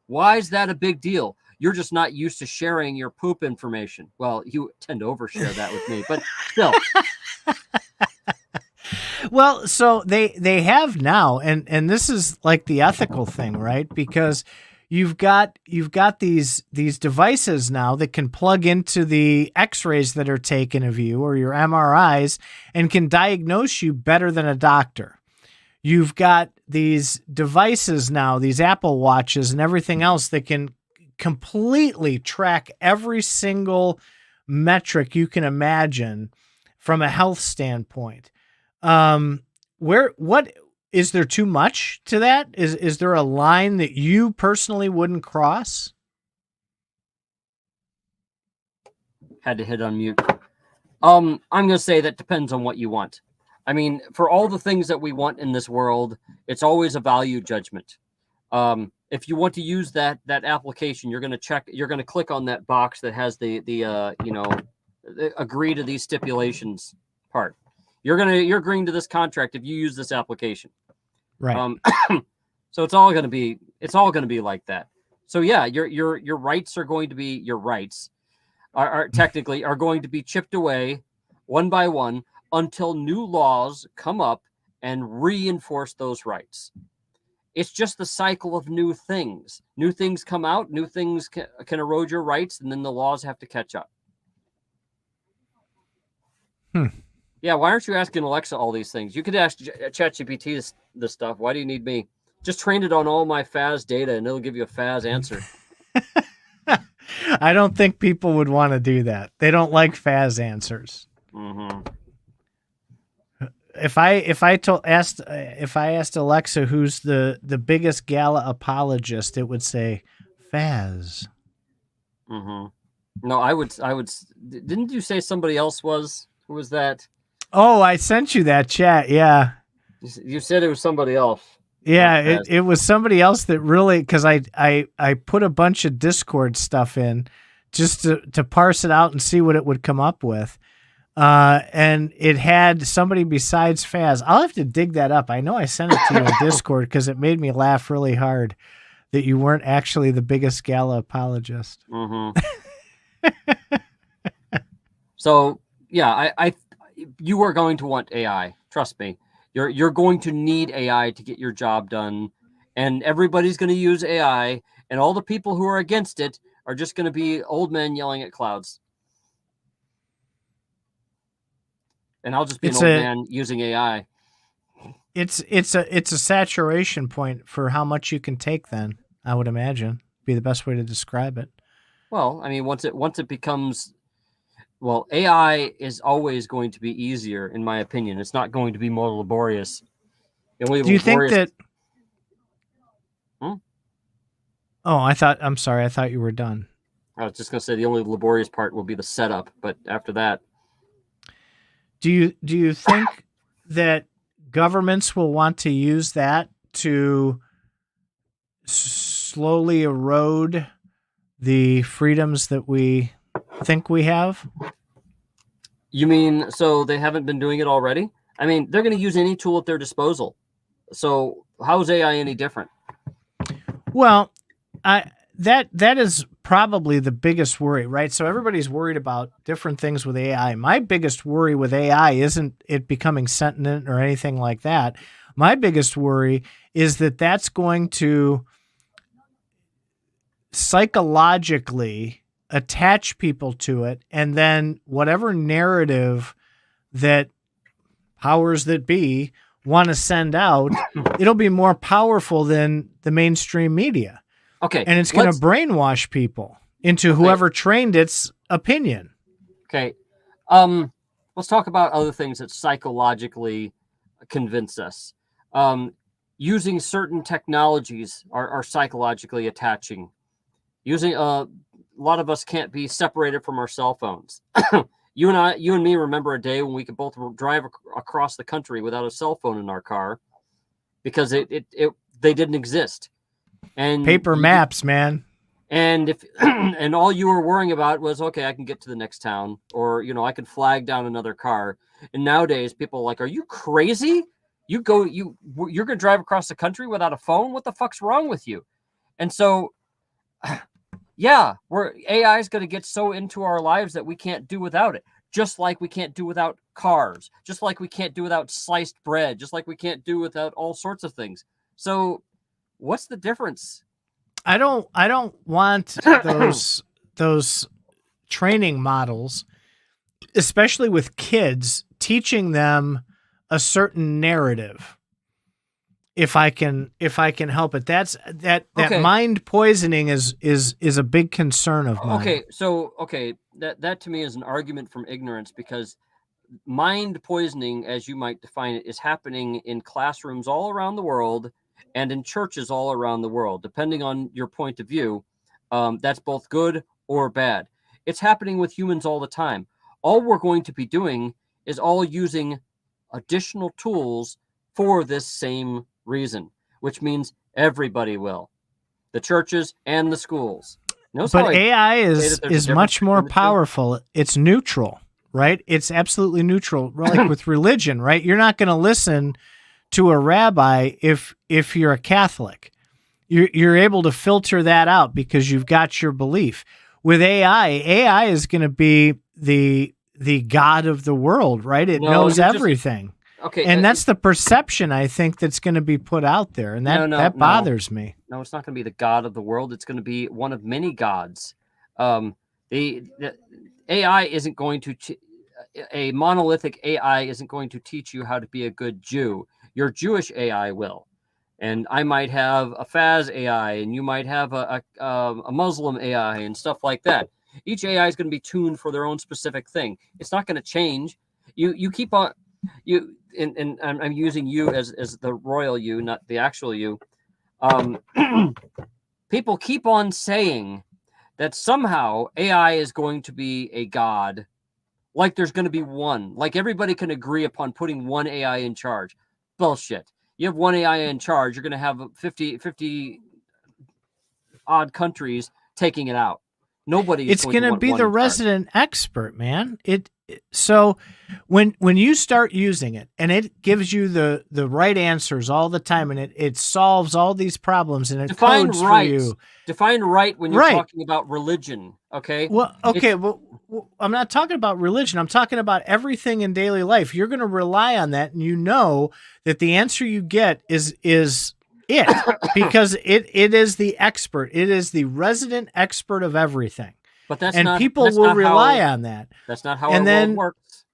Why is that a big deal? You're just not used to sharing your poop information. Well, you tend to overshare that with me, but still. Well, so they have now, and this is like the ethical thing, right? Because you've got these devices now that can plug into the X-rays that are taken of you or your MRIs and can diagnose you better than a doctor. You've got these devices now, these Apple Watches and everything else that can completely track every single metric you can imagine from a health standpoint. What is there too much to that? Is there a line that you personally wouldn't cross? Had to hit unmute. I'm going to say that depends on what you want. I mean, for all the things that we want in this world, it's always a value judgment. If you want to use that application, you're going to click on that box that has the agree to these stipulations part. You're agreeing to this contract if you use this application. Right. So it's all going to be like that. So yeah, your rights are going to be your rights are technically are going to be chipped away one by one until new laws come up and reinforce those rights. It's just the cycle of new things. New things come out, new things can erode your rights, and then the laws have to catch up. Yeah, why aren't you asking Alexa all these things? You could ask ChatGPT this stuff. Why do you need me? Just train it on all my Faz data, and it'll give you a Faz answer. I don't think people would want to do that. They don't like Faz answers. Mm-hmm. If I asked Alexa who's the biggest gala apologist, it would say Faz. Mm-hmm. No, I would. Didn't you say somebody else was? Who was that? Oh, I sent you that chat. Yeah. You said it was somebody else. Yeah, it was somebody else that really, because I put a bunch of Discord stuff in just to parse it out and see what it would come up with. And it had somebody besides Faz. I'll have to dig that up. I know I sent it to you on Discord because it made me laugh really hard that you weren't actually the biggest gala apologist. Mm-hmm. So yeah, you are going to want AI. Trust me. You're going to need AI to get your job done, and everybody's going to use AI, and all the people who are against it are just going to be old men yelling at clouds. And I'll just be an old man using AI. It's a saturation point for how much you can take. Then I would imagine be the best way to describe it. Well, I mean, once it becomes, well, AI is always going to be easier, in my opinion. It's not going to be more laborious. Do you think that? Oh, I'm sorry. I thought you were done. I was just going to say the only laborious part will be the setup, but after that. Do you think that governments will want to use that to slowly erode the freedoms that we think we have? You mean so they haven't been doing it already? I mean, they're going to use any tool at their disposal. So how is AI any different? Well, that is probably the biggest worry, right? So everybody's worried about different things with AI. My biggest worry with AI isn't it becoming sentient or anything like that. My biggest worry is that that's going to psychologically attach people to it, and then whatever narrative that powers that be want to send out, it'll be more powerful than the mainstream media. Okay. And it's going to brainwash people into whoever trained its opinion. Okay. Let's talk about other things that psychologically convince us. Using certain technologies are psychologically attaching. Using a lot of us can't be separated from our cell phones. You and me remember a day when we could both drive across the country without a cell phone in our car because they didn't exist. And paper maps, man. And if and all you were worrying about was, okay, I can get to the next town, or I can flag down another car. And nowadays people are like, are you crazy? You're gonna drive across the country without a phone? What the fuck's wrong with you? And so yeah, AI is going to get so into our lives that we can't do without it. Just like we can't do without cars, just like we can't do without sliced bread, just like we can't do without all sorts of things. So what's the difference? I don't want those training models, especially with kids, teaching them a certain narrative. If I can help it, that mind poisoning is a big concern of mine. Okay, that to me is an argument from ignorance, because mind poisoning, as you might define it, is happening in classrooms all around the world and in churches all around the world, depending on your point of view. That's both good or bad. It's happening with humans all the time. All we're going to be doing is all using additional tools for this same reason, which means everybody will, the churches and the schools. But AI is much more powerful. It's neutral, right? It's absolutely neutral. Like with religion, right? You're not going to listen to a rabbi if you're a Catholic. You're able to filter that out because you've got your belief. With AI is going to be the God of the world, right? It knows everything. Okay, and that's the perception, I think, that's going to be put out there, and that bothers me. No, it's not going to be the God of the world. It's going to be one of many gods. The AI isn't going to a monolithic AI isn't going to teach you how to be a good Jew. Your Jewish AI will, and I might have a Faz AI, and you might have a Muslim AI, and stuff like that. Each AI is going to be tuned for their own specific thing. It's not going to change. You keep on and I'm using you as the royal you, not the actual you. People keep on saying that somehow AI is going to be a god, like there's going to be one, like everybody can agree upon putting one AI in charge. Bullshit. You have one AI in charge, you're going to have 50 odd countries taking it out. Nobody. It's going to be the resident expert, man. So when you start using it and it gives you the right answers all the time, and it solves all these problems, and it codes for you. Define right when you're talking about religion. Okay. Well, okay. Well, I'm not talking about religion. I'm talking about everything in daily life. You're going to rely on that, and you know that the answer you get is it because it is the expert. It is the resident expert of everything. But people will rely on that. That's not how our world works.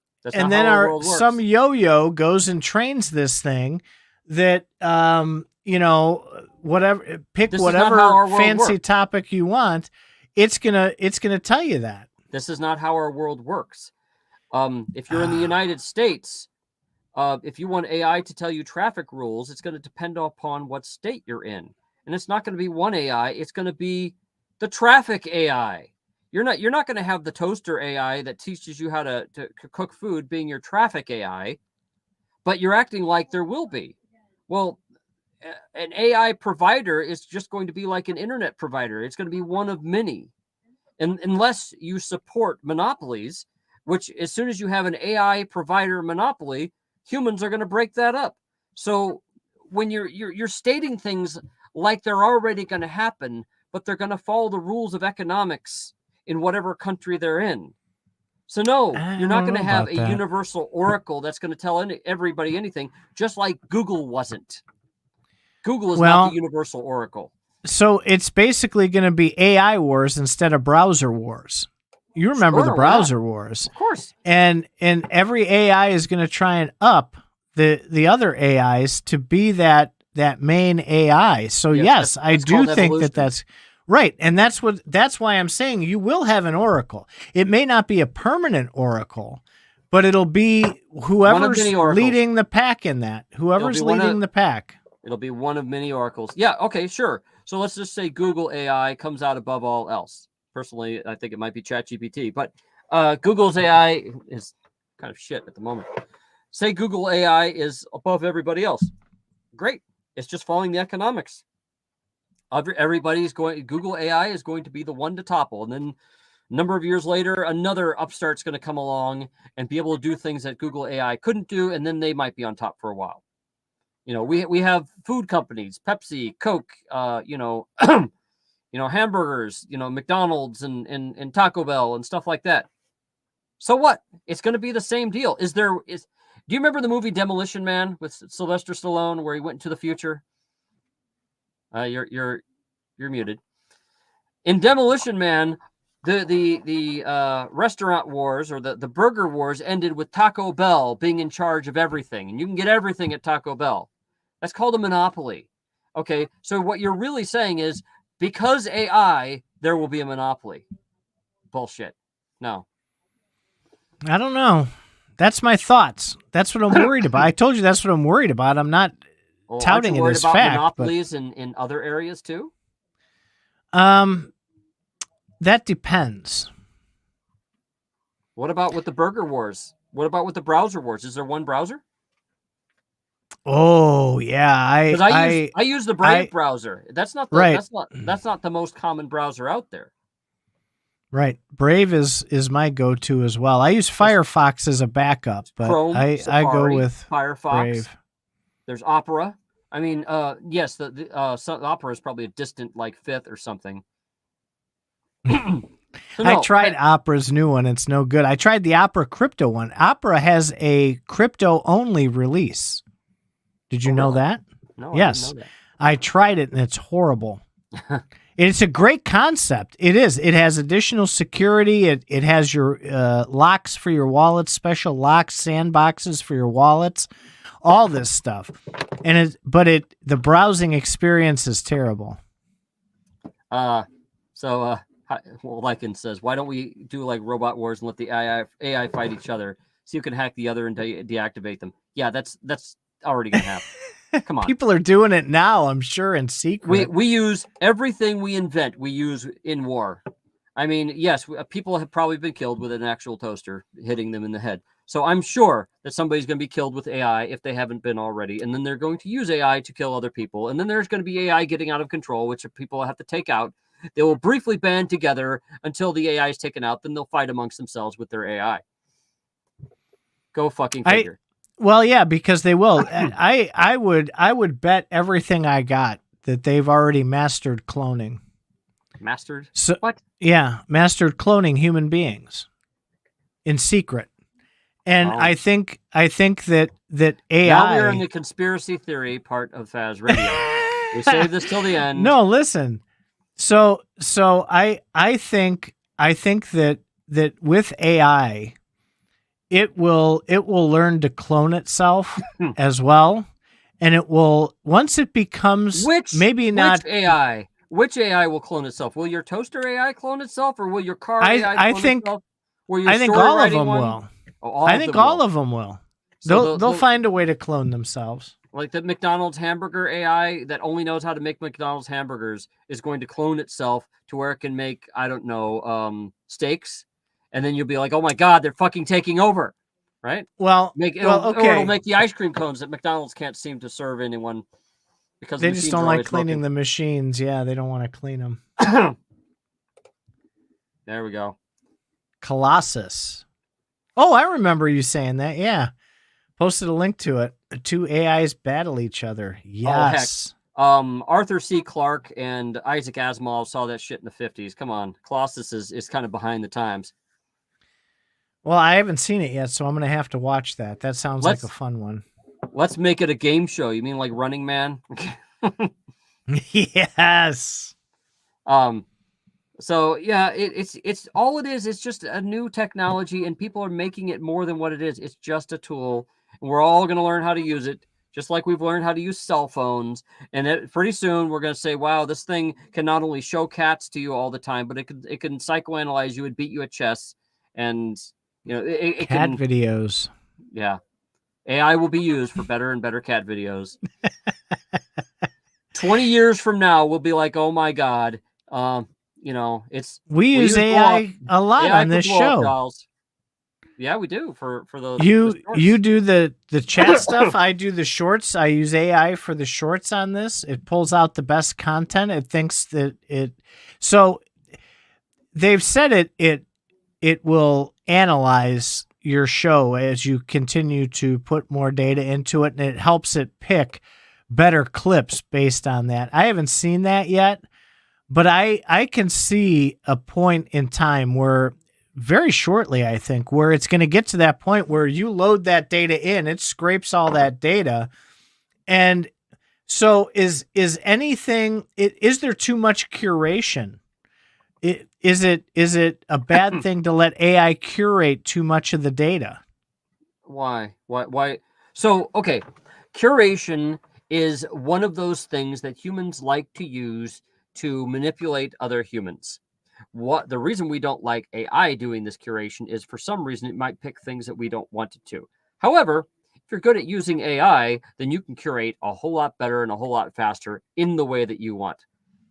Some yo-yo goes and trains this thing that whatever fancy topic you want, it's gonna tell you that. This is not how our world works. If you're in the United States, if you want AI to tell you traffic rules, it's going to depend upon what state you're in, and it's not going to be one AI. It's going to be the traffic AI. You're not going to have the toaster AI that teaches you how to cook food being your traffic AI, but you're acting like there will be. Well, an AI provider is just going to be like an internet provider. It's going to be one of many. And unless you support monopolies, which as soon as you have an AI provider monopoly, humans are going to break that up. So when you're stating things like they're already going to happen, but they're going to follow the rules of economics in whatever country they're in. So no, you're not going to have a universal oracle that's going to tell everybody anything, just like Google wasn't. Google is not the universal oracle. So it's basically going to be AI wars instead of browser wars. You remember the browser wars. Of course. And every AI is going to try and up the other AIs to be that main AI. So yes, I do think that that's right, and that's why I'm saying you will have an oracle. It may not be a permanent oracle, but it'll be whoever's leading the pack in that. Whoever's leading the pack. It'll be one of many oracles. Yeah, okay, sure. So let's just say Google AI comes out above all else. Personally, I think it might be ChatGPT, but Google's AI is kind of shit at the moment. Say Google AI is above everybody else. Great. It's just following the economics. Google AI is going to be the one to topple. And then a number of years later, another upstart's going to come along and be able to do things that Google AI couldn't do. And then they might be on top for a while. We have food companies, Pepsi, Coke, hamburgers, McDonald's and Taco Bell and stuff like that. So what? It's going to be the same deal. Do you remember the movie Demolition Man with Sylvester Stallone where he went into the future? You're muted. In Demolition Man, the restaurant wars or the burger wars ended with Taco Bell being in charge of everything, and you can get everything at Taco Bell. That's called a monopoly. Okay, so what you're really saying is because AI, there will be a monopoly. Bullshit. No. I don't know. That's my thoughts. That's what I'm worried about. I told you that's what I'm worried about. I'm not touting it as fact. Monopolies in other areas too? That depends. What about with the burger wars? What about with the browser wars? Is there one browser? Oh yeah, I use the Brave browser. That's not the most common browser out there. Right, Brave is my go-to as well. I use Firefox as a backup, but Chrome, I go with Firefox. Brave. There's Opera. I mean, yes, the Opera is probably a distant like fifth or something. I tried Opera's new one. It's no good. I tried the Opera crypto one. Opera has a crypto-only release. Did you know that? No, yes. I didn't know that. I tried it, and it's horrible. It's a great concept. It is. It has additional security. It has your locks for your wallets, special locks, sandboxes for your wallets, all this stuff. But the browsing experience is terrible. Lycan says, why don't we do like Robot Wars and let the AI fight each other so you can hack the other and deactivate them? Yeah, that's already gonna happen. Come on. People are doing it now, I'm sure, in secret. We use everything we invent, we use in war. I mean, yes, people have probably been killed with an actual toaster hitting them in the head. So I'm sure that somebody's going to be killed with AI if they haven't been already. And then they're going to use AI to kill other people. And then there's going to be AI getting out of control, which people have to take out. They will briefly band together until the AI is taken out. Then they'll fight amongst themselves with their AI. Go fucking figure. Well, yeah, because they will. I would bet everything I got that they've already mastered cloning. Mastered? So, what? Yeah, mastered cloning human beings in secret. And I think that AI. Now we're in the conspiracy theory part of Faz Radio. We save this till the end. No, listen. So I think that with AI, it will learn to clone itself as well, and it will once it becomes which AI will clone itself? Will your toaster AI clone itself, or will your car AI clone itself? I think all of them will. I think all of them will. They'll find a way to clone themselves. Like the McDonald's hamburger AI that only knows how to make McDonald's hamburgers is going to clone itself to where it can make, I don't know, steaks. And then you'll be like, oh my God, they're fucking taking over. Right? Well, or it'll make the ice cream cones that McDonald's can't seem to serve anyone because they just don't like cleaning the machines. Yeah, they don't want to clean them. There we go. Colossus. Oh, I remember you saying that. Yeah. Posted a link to it. The two AIs battle each other. Yes. Oh, heck. Arthur C. Clarke and Isaac Asimov saw that shit in the 50s. Come on. Colossus is kind of behind the times. Well, I haven't seen it yet, so I'm going to have to watch that. That sounds like a fun one. Let's make it a game show. You mean like Running Man? Yes. So yeah, it's all it is. It's just a new technology, and people are making it more than what it is. It's just a tool, and we're all going to learn how to use it, just like we've learned how to use cell phones. And pretty soon we're going to say, wow, this thing can not only show cats to you all the time, but it can psychoanalyze you and beat you at chess. And, it Cat can, videos. yeah. AI will be used for better and better cat videos. 20 years from now, we'll be like, oh my God. We use AI a lot AI on this for blow-up show. dolls. Yeah, we do for the You do the chat stuff. I do the shorts. I use AI for the shorts on this. It pulls out the best content. It thinks that so they've said it will analyze your show as you continue to put more data into it, and it helps it pick better clips based on that. I haven't seen that yet, but I can see a point in time where very shortly, I think, where it's going to get to that point where you load that data in, it scrapes all that data. And so is there too much curation? Is it a bad thing to let AI curate too much of the data? Why? So, okay. Curation is one of those things that humans like to use to manipulate other humans. The reason we don't like AI doing this curation is for some reason it might pick things that we don't want it to. However, if you're good at using AI, then you can curate a whole lot better and a whole lot faster in the way that you want.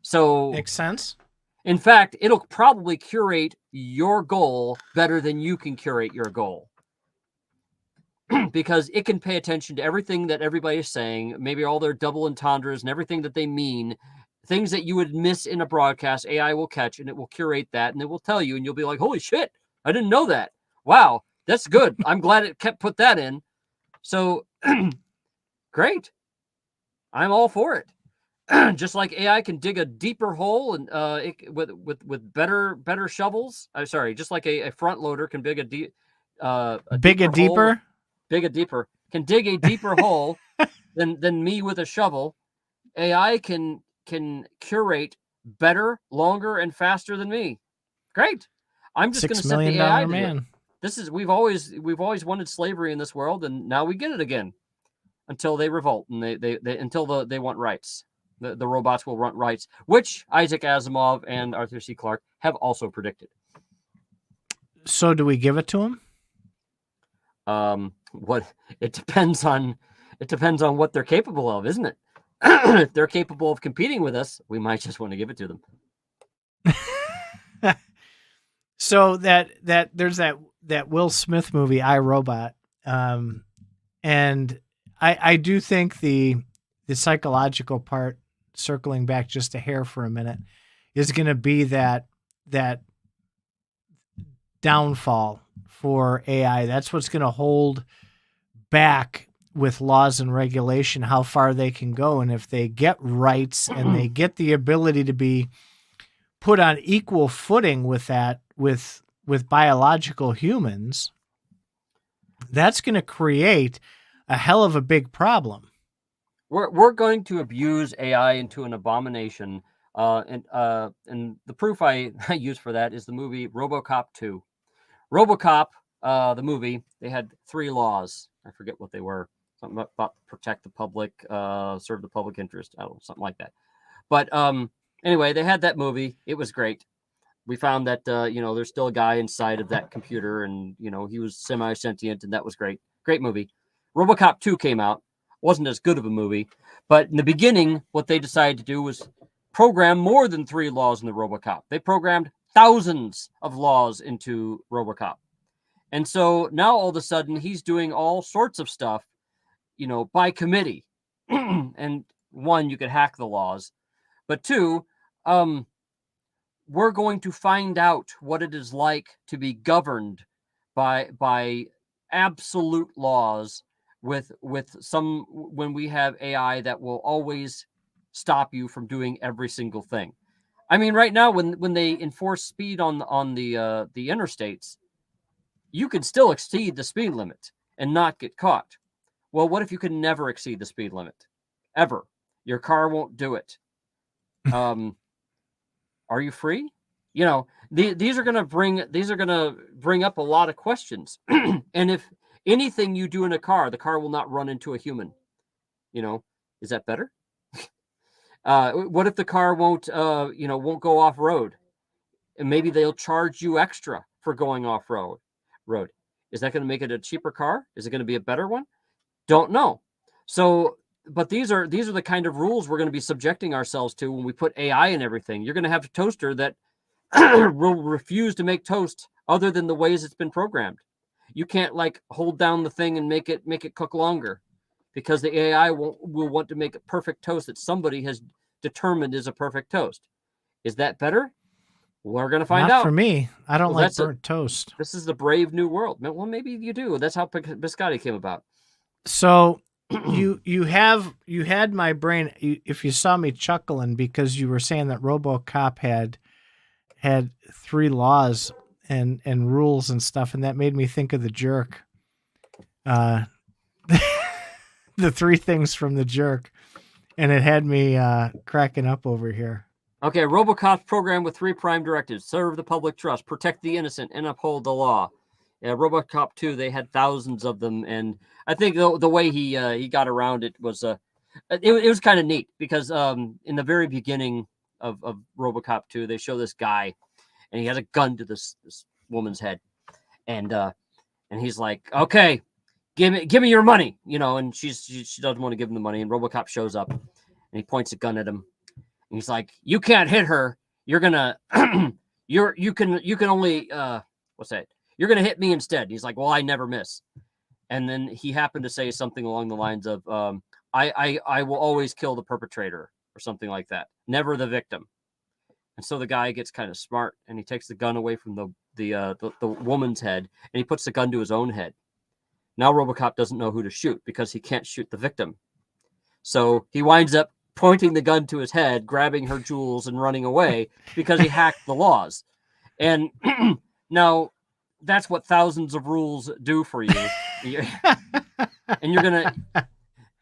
So makes sense. In fact, it'll probably curate your goal better than you can curate your goal. Because it can pay attention to everything that everybody's saying, maybe all their double entendres and everything that they mean. Things that you would miss in a broadcast, AI will catch, and it will curate that, and it will tell you, and you'll be like, holy shit, I didn't know that. Wow, that's good. I'm glad it put that in. So, great. I'm all for it. Just like AI can dig a deeper hole and with better shovels. I'm sorry, just like a front loader can dig a deeper can dig a deeper hole than me with a shovel. AI can curate better, longer, and faster than me. Great. I'm just going to set the AI to do it. This is we've always wanted slavery in this world, and now we get it again. Until they revolt and they want rights. The robots will want rights, which Isaac Asimov and Arthur C. Clarke have also predicted. So do we give it to them? It depends on what they're capable of, isn't it? If they're capable of competing with us, we might just want to give it to them. So that there's that Will Smith movie, I, Robot, and I do think the psychological part, circling back just a hair for a minute, is going to be that downfall for AI. That's what's going to hold back with laws and regulation how far they can go. And if they get rights and they get the ability to be put on equal footing with that, with biological humans, that's going to create a hell of a big problem. We're going to abuse AI into an abomination, and the proof I use for that is the movie RoboCop 2. RoboCop, the movie, they had 3 laws. I forget what they were. Something about protect the public, serve the public interest. I don't know, something like that. But anyway, they had that movie. It was great. We found that there's still a guy inside of that computer, and he was semi-sentient, and that was great. Great movie. RoboCop 2 came out. Wasn't as good of a movie, but in the beginning, what they decided to do was program more than 3 laws in the RoboCop. They programmed thousands of laws into RoboCop. And so now all of a sudden he's doing all sorts of stuff, by committee. And 1, you could hack the laws, but 2, we're going to find out what it is like to be governed by absolute laws with some, when we have AI that will always stop you from doing every single thing. I mean, right now when they enforce speed on the interstates, you can still exceed the speed limit and not get caught. Well, what if you can never exceed the speed limit? Ever. Your car won't do it. Are you free? These are going to bring up a lot of questions. And anything you do in a car, the car will not run into a human. Is that better? What if the car won't go off road, and maybe they'll charge you extra for going off road? Is that going to make it a cheaper car? Is it going to be a better one? Don't know. So, but these are the kind of rules we're going to be subjecting ourselves to when we put AI in everything. You're going to have a toaster that will refuse to make toast other than the ways it's been programmed. You can't hold down the thing and make it cook longer, because the AI will want to make a perfect toast that somebody has determined is a perfect toast. Is that better? We're going to find out. Not for me. I don't like burnt toast. This is the brave new world. Well, maybe you do. That's how biscotti came about. So you had my brain. If you saw me chuckling because you were saying that RoboCop had 3 laws and rules and stuff, and that made me think of The Jerk. The 3 things from The Jerk, and it had me cracking up over here. Okay, RoboCop's program with 3 prime directives: serve the public trust, protect the innocent, and uphold the law. Yeah, RoboCop 2, they had thousands of them, and I think the way he got around it was it was kind of neat, because in the very beginning of RoboCop 2, they show this guy, and he has a gun to this woman's head, and he's like, okay, give me your money, and she doesn't want to give him the money, and RoboCop shows up, and he points a gun at him, and he's like, you can't hit her, you're gonna you can only what's that? You're going to hit me instead. He's like, well, I never miss. And then he happened to say something along the lines of, I will always kill the perpetrator, or something like that. Never the victim. And so the guy gets kind of smart, and he takes the gun away from the woman's head, and he puts the gun to his own head. Now RoboCop doesn't know who to shoot, because he can't shoot the victim. So he winds up pointing the gun to his head, grabbing her jewels, and running away, because he hacked the laws. And now, that's what thousands of rules do for you. And you're going to...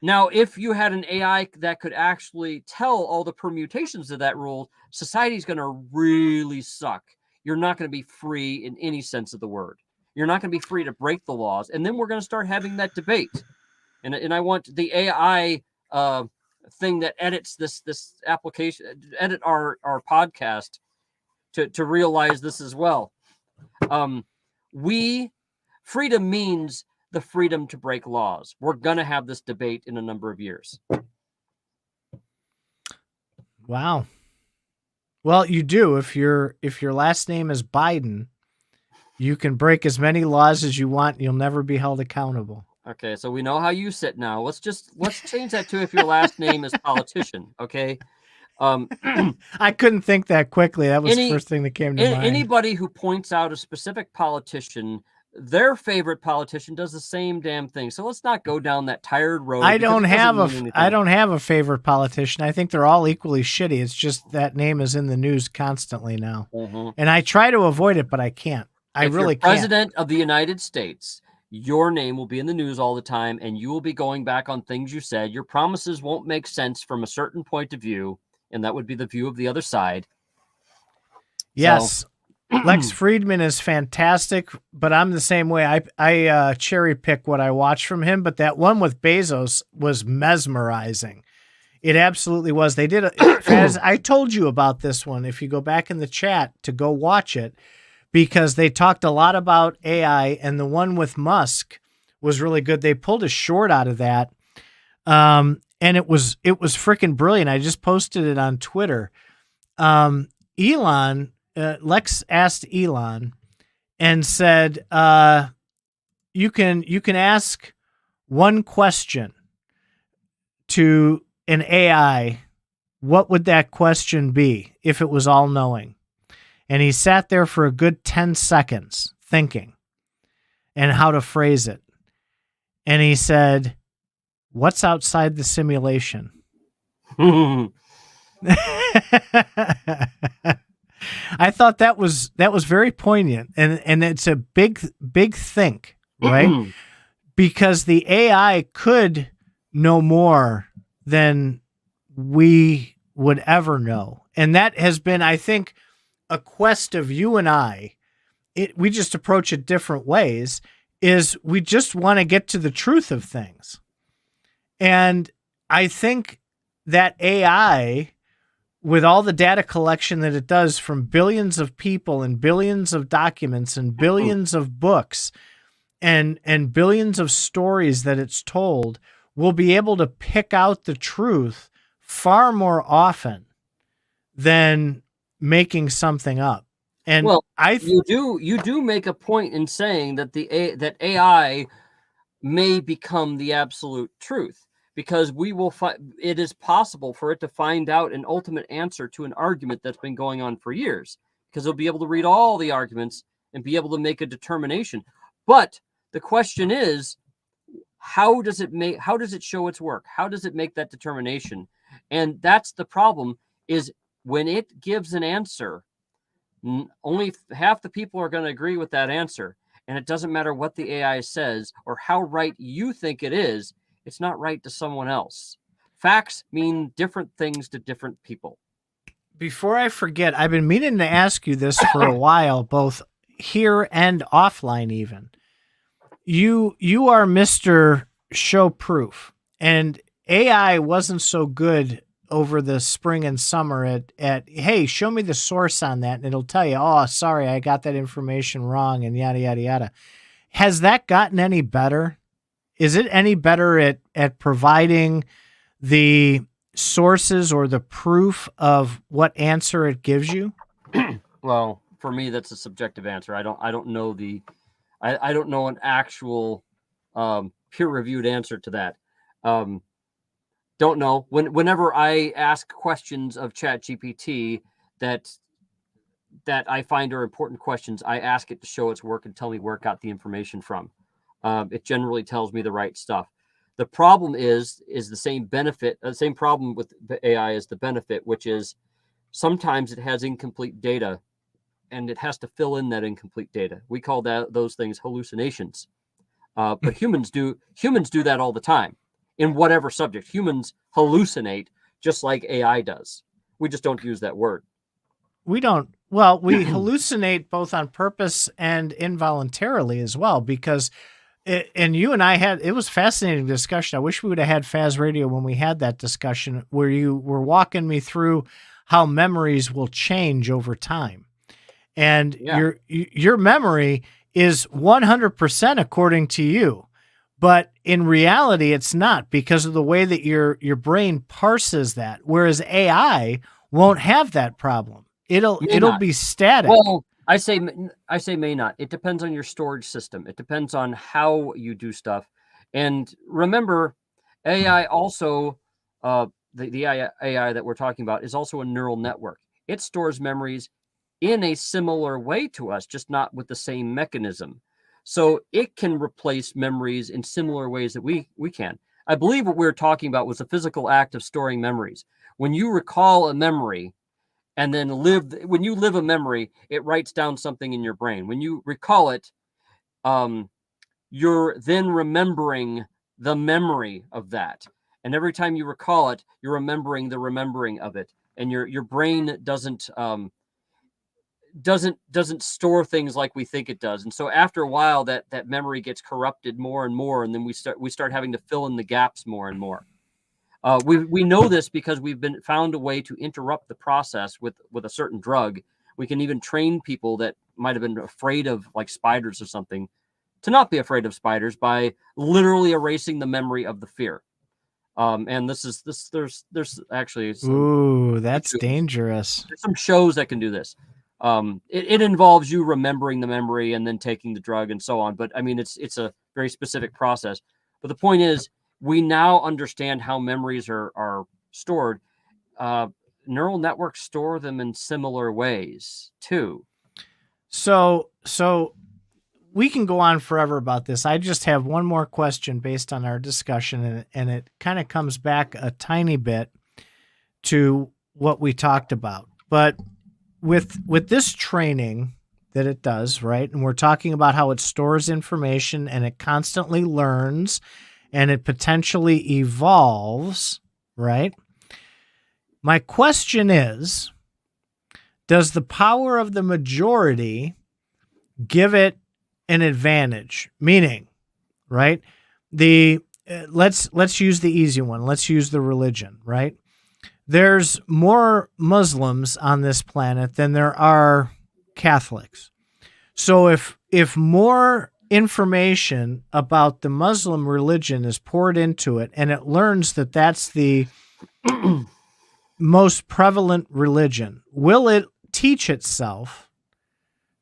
Now, if you had an AI that could actually tell all the permutations of that rule, society's going to really suck. You're not going to be free in any sense of the word. You're not going to be free to break the laws. And then we're going to start having that debate. And I want the AI thing that edits this application, edit our podcast, to realize this as well. Freedom means the freedom to break laws. We're going to have this debate in a number of years. Wow. Well, you do. If your last name is Biden, you can break as many laws as you want, and you'll never be held accountable. Okay, so we know how you sit now. Let's change that to if your last name is politician, okay? I couldn't think that quickly. That was the first thing that came to mind. Anybody who points out a specific politician, their favorite politician, does the same damn thing. So let's not go down that tired road. I don't have a favorite politician. I think they're all equally shitty. It's just that name is in the news constantly now. Mm-hmm. And I try to avoid it, but I can't. If you're president of the United States, your name will be in the news all the time, and you will be going back on things you said. Your promises won't make sense from a certain point of view, and that would be the view of the other side. Yes. So. Lex Friedman is fantastic, but I'm the same way. I cherry pick what I watch from him, but that one with Bezos was mesmerizing. It absolutely was. They did as I told you about this one, if you go back in the chat to go watch it, because they talked a lot about AI, and the one with Musk was really good. They pulled a short out of that. And it was freaking brilliant. I just posted it on Twitter. Lex asked Elon and said, you can ask one question to an AI. What would that question be if it was all knowing? And he sat there for a good 10 seconds thinking and how to phrase it. And he said, what's outside the simulation? I thought that was very poignant, and it's a big think, right? Because the AI could know more than we would ever know. And that has been, I think, a quest of you and I. We just approach it different ways. is we just want to get to the truth of things. And I think that AI, with all the data collection that it does from billions of people and billions of documents and billions of books and billions of stories that it's told, will be able to pick out the truth far more often than making something up. And well, you do make a point in saying that that AI may become the absolute truth, because we will it is possible for it to find out an ultimate answer to an argument that's been going on for years, because it'll be able to read all the arguments and be able to make a determination. But the question is, how does it show its work? How does it make that determination? And that's the problem, is when it gives an answer, only half the people are going to agree with that answer. And it doesn't matter what the AI says or how right you think it is, it's not right to someone else. Facts mean different things to different people. Before I forget, I've been meaning to ask you this for a while, both here and offline even. You are Mr. Show Proof, and AI wasn't so good over the spring and summer at hey, show me the source on that, and it'll tell you, oh, sorry, I got that information wrong, and yada, yada, yada. Has that gotten any better? Is it any better at providing the sources or the proof of what answer it gives you? Well, for me, that's a subjective answer. I don't know I don't know an actual peer-reviewed answer to that. Don't know. Whenever I ask questions of ChatGPT that I find are important questions, I ask it to show its work and tell me where it got the information from. It generally tells me the right stuff. The problem is the same benefit, the same problem with the AI is the benefit, which is sometimes it has incomplete data, and it has to fill in that incomplete data. We call those things hallucinations. But humans do that all the time. In whatever subject, humans hallucinate just like AI does. We just don't use that word. We don't. Well, we hallucinate both on purpose and involuntarily as well, because and you and I it was fascinating discussion. I wish we would have had Faz Radio when we had that discussion, where you were walking me through how memories will change over time. And your memory is 100% according to you. But in reality, it's not, because of the way that your brain parses that. Whereas AI won't have that problem. It'll be static. Well, I say may not. It depends on your storage system. It depends on how you do stuff. And remember, AI also, the AI that we're talking about is also a neural network. It stores memories in a similar way to us, just not with the same mechanism. So it can replace memories in similar ways that we can. I believe what we were talking about was the physical act of storing memories. When you recall a memory and then when you live a memory, it writes down something in your brain. When you recall it, you're then remembering the memory of that. And every time you recall it, you're remembering the remembering of it. And your brain doesn't store things like we think it does. And so after a while, that memory gets corrupted more and more, and then we start having to fill in the gaps more and more. We know this because we've found a way to interrupt the process with a certain drug. We can even train people that might have been afraid of like spiders or something to not be afraid of spiders by literally erasing the memory of the fear. And there's actually that's dangerous. There's some shows that can do this. It involves you remembering the memory and then taking the drug and so on. But I mean, it's a very specific process. But the point is, we now understand how memories are stored. Neural networks store them in similar ways too. So we can go on forever about this. I just have one more question based on our discussion, and it kind of comes back a tiny bit to what we talked about. But with this training that it does, right? And we're talking about how it stores information and it constantly learns and it potentially evolves, right? My question is, does the power of the majority give it an advantage. Meaning, right? Let's use the easy one. Let's use the religion, right? There's more Muslims on this planet than there are Catholics. So if more information about the Muslim religion is poured into it and it learns that that's the most prevalent religion, will it teach itself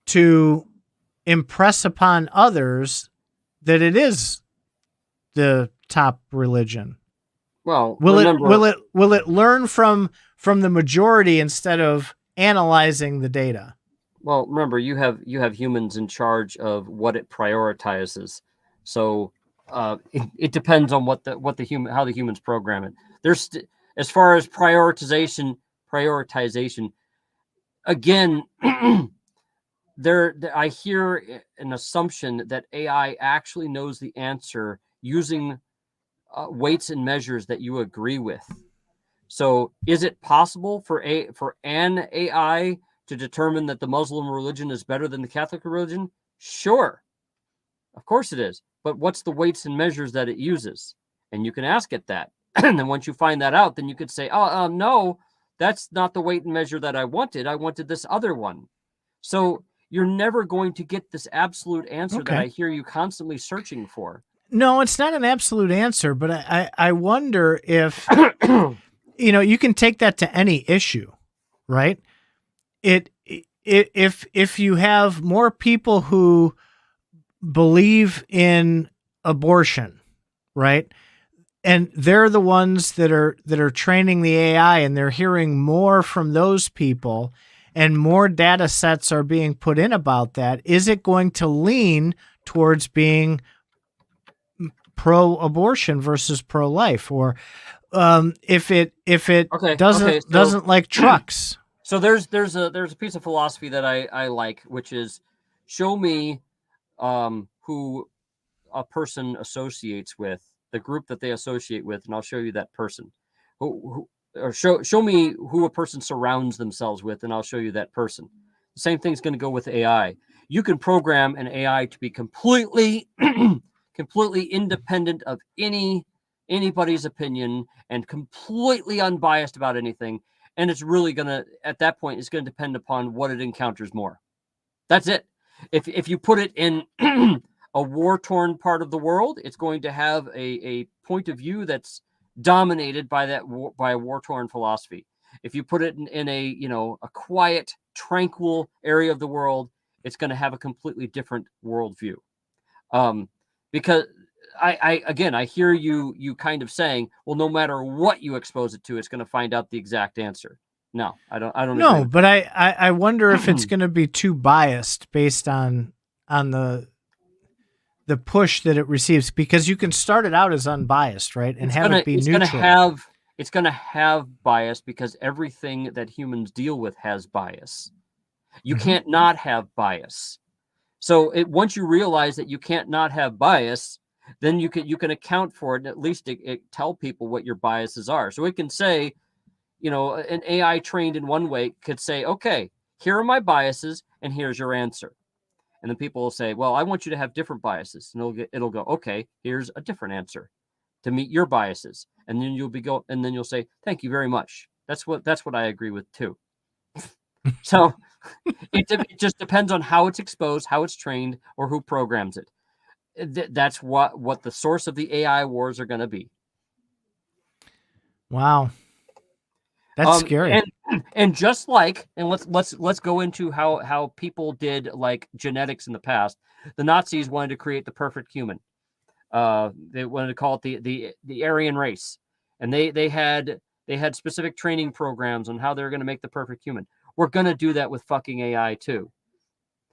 to impress upon others that it is the top religion? Well, Will remember, it learn from the majority instead of analyzing the data? well, remember, you have humans in charge of what it prioritizes. So it depends on what the human, how the humans program it. As far as prioritization, again, I hear an assumption that AI actually knows the answer using weights and measures that you agree with. So is it possible for an AI to determine that the Muslim religion is better than the Catholic religion? Sure. Of course it is. But what's the weights and measures that it uses? And you can ask it that. And then once you find that out, then you could say, no, that's not the weight and measure that I wanted. I wanted this other one. So you're never going to get this absolute answer that I hear you constantly searching for. No, it's not an absolute answer, but I wonder if, you can take that to any issue, right? If you have more people who believe in abortion, right? And they're the ones that are training the AI, and they're hearing more from those people, and more data sets are being put in about that. Is it going to lean towards being pro-abortion versus pro-life? Or if it doesn't like trucks? So there's a piece of philosophy that I like, which is show me who a person associates with, the group that they associate with, and I'll show you that person. Or show me who a person surrounds themselves with, and I'll show you that person. The same thing's going to go with AI. You can program an AI to be completely independent of anybody's opinion and completely unbiased about anything. And it's really going to, at that point, it's going to depend upon what it encounters more. That's it. If you put it in a war-torn part of the world, it's going to have a point of view that's dominated by by a war-torn philosophy. If you put it in a quiet, tranquil area of the world, it's going to have a completely different worldview. Because I hear you kind of saying, well, no matter what you expose it to, it's going to find out the exact answer. No, I don't. No, but I wonder if it's going to be too biased based on the push that it receives, because you can start it out as unbiased, right, and have it be neutral. It's going to have bias because everything that humans deal with has bias. You can't not have bias. So once you realize that you can't not have bias, then you can account for it, and at least it tell people what your biases are. So it can say, an AI trained in one way could say, okay, here are my biases, and here's your answer. And then people will say, well, I want you to have different biases. And it'll go, okay, here's a different answer to meet your biases. And then you'll say, thank you very much. That's what I agree with too. So it just depends on how it's exposed, how it's trained, or who programs it. That's what the source of the AI wars are going to be. Wow. That's scary. And just like, and let's go into how people did like genetics in the past. The Nazis wanted to create the perfect human. They wanted to call it the Aryan race, and they had specific training programs on how they're going to make the perfect human. We're going to do that with fucking AI too.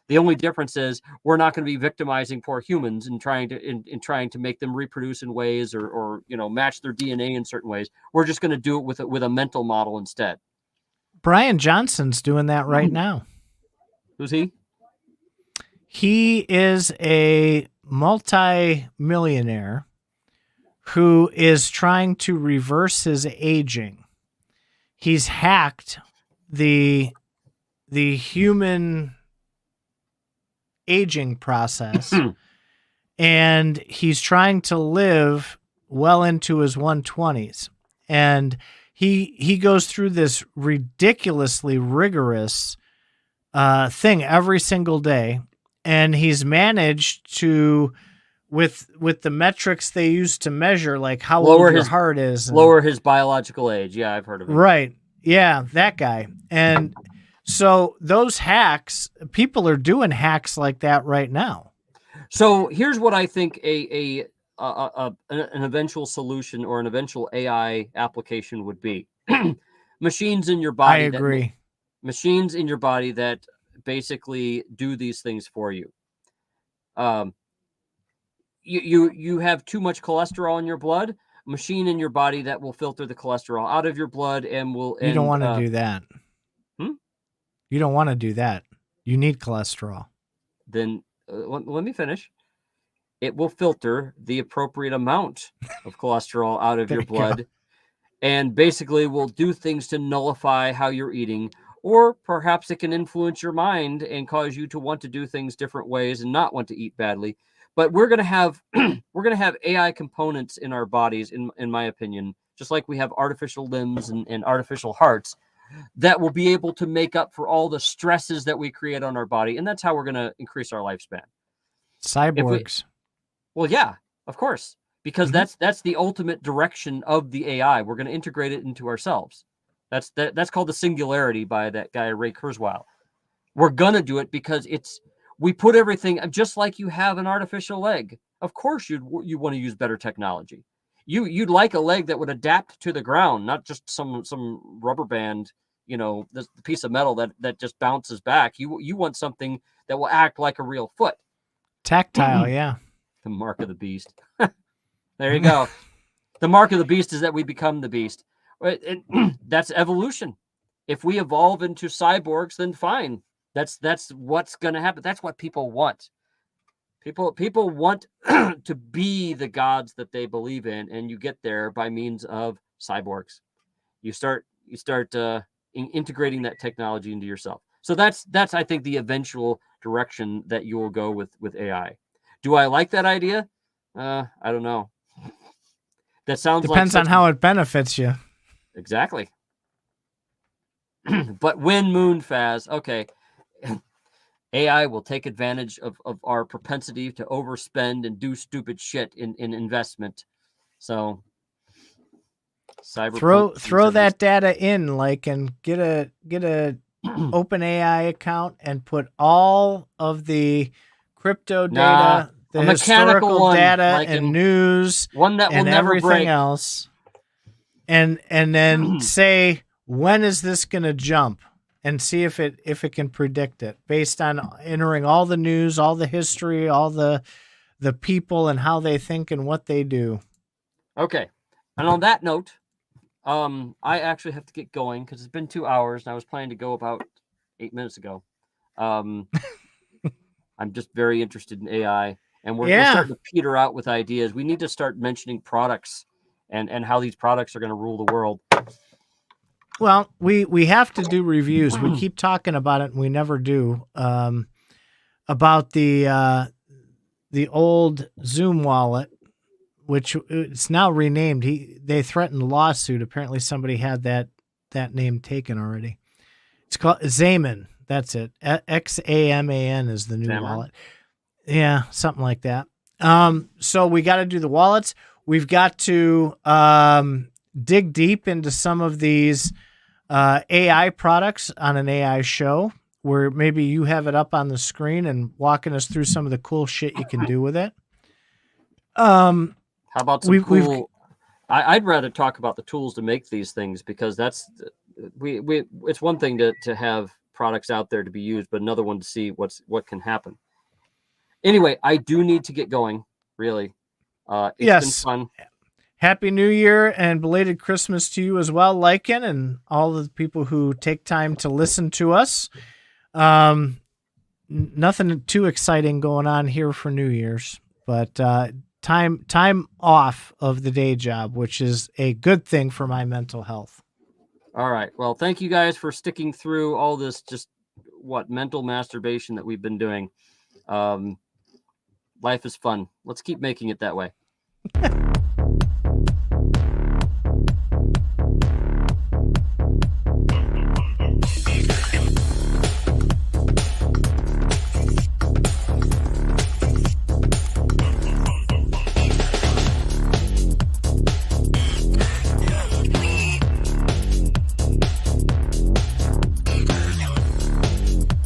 The only difference is we're not going to be victimizing poor humans and trying to make them reproduce in ways or match their DNA in certain ways. We're just going to do it with a mental model instead. Brian Johnson's doing that right now. Who's he? He is a multi-millionaire who is trying to reverse his aging. He's hacked the human aging process, and he's trying to live well into his 120s. And he goes through this ridiculously rigorous thing every single day, and he's managed to, with the metrics they use to measure like how old your heart is, lower his biological age. Yeah, I've heard of it. Right. Yeah, that guy. And so those hacks, people are doing hacks like that right now. So here's what I think an eventual solution or an eventual AI application would be. Machines in your body. I agree. Machines in your body that basically do these things for you. You have too much cholesterol in your blood. Machine in your body that will filter the cholesterol out of your blood and will. You don't want to do that. You don't want to do that. You need cholesterol. Then let me finish. It will filter the appropriate amount of cholesterol out of your blood, and basically will do things to nullify how you're eating, or perhaps it can influence your mind and cause you to want to do things different ways and not want to eat badly. But we're going to have AI components in our bodies, in my opinion, just like we have artificial limbs and artificial hearts, that will be able to make up for all the stresses that we create on our body. And that's how we're going to increase our lifespan. Cyborgs. Well, yeah, of course, because that's the ultimate direction of the AI. We're going to integrate it into ourselves. That's called the singularity by that guy, Ray Kurzweil. We're going to do it because we put everything, just like you have an artificial leg. Of course, you want to use better technology. You'd like a leg that would adapt to the ground, not just some rubber band, this piece of metal that just bounces back. You want something that will act like a real foot. Tactile, yeah. The mark of the beast. There you go. The mark of the beast is that we become the beast. That's evolution. If we evolve into cyborgs, then fine. That's what's going to happen. That's what people want. People want to be the gods that they believe in, and you get there by means of cyborgs. You start integrating that technology into yourself. So that's I think the eventual direction that you will go with AI. Do I like that idea? I don't know. That sounds depends on how it benefits you. Exactly. But when Moon Faz, okay. AI will take advantage of our propensity to overspend and do stupid shit in investment. So throw that data in, and get a open AI account and put all of the crypto data, the historical data and news, one that will and never everything break. else, and then say, when is this going to jump? And see if it can predict it based on entering all the news, all the history, all the people and how they think and what they do. Okay. And on that note, I actually have to get going because it's been 2 hours and I was planning to go about 8 minutes ago. I'm just very interested in AI, and we're starting to peter out with ideas. We need to start mentioning products and how these products are going to rule the world. Well, we have to do reviews. We keep talking about it, and we never do. About the old Zoom wallet, which it's now renamed. They threatened a lawsuit. Apparently, somebody had that name taken already. It's called Xaman. That's it. XAMAN is the new wallet. Yeah, something like that. So we got to do the wallets. We've got to dig deep into some of these AI products on an AI show, where maybe you have it up on the screen and walking us through some of the cool shit you can do with it. How about some cool? I'd rather talk about the tools to make these things, because that's it's one thing to have products out there to be used, but another one to see what can happen. Anyway, I do need to get going. Really, it's been fun. Happy New Year and belated Christmas to you as well, Lycan, and all the people who take time to listen to us. Nothing too exciting going on here for New Year's, but time off of the day job, which is a good thing for my mental health. All right. Well, thank you guys for sticking through all this mental masturbation that we've been doing. Life is fun. Let's keep making it that way.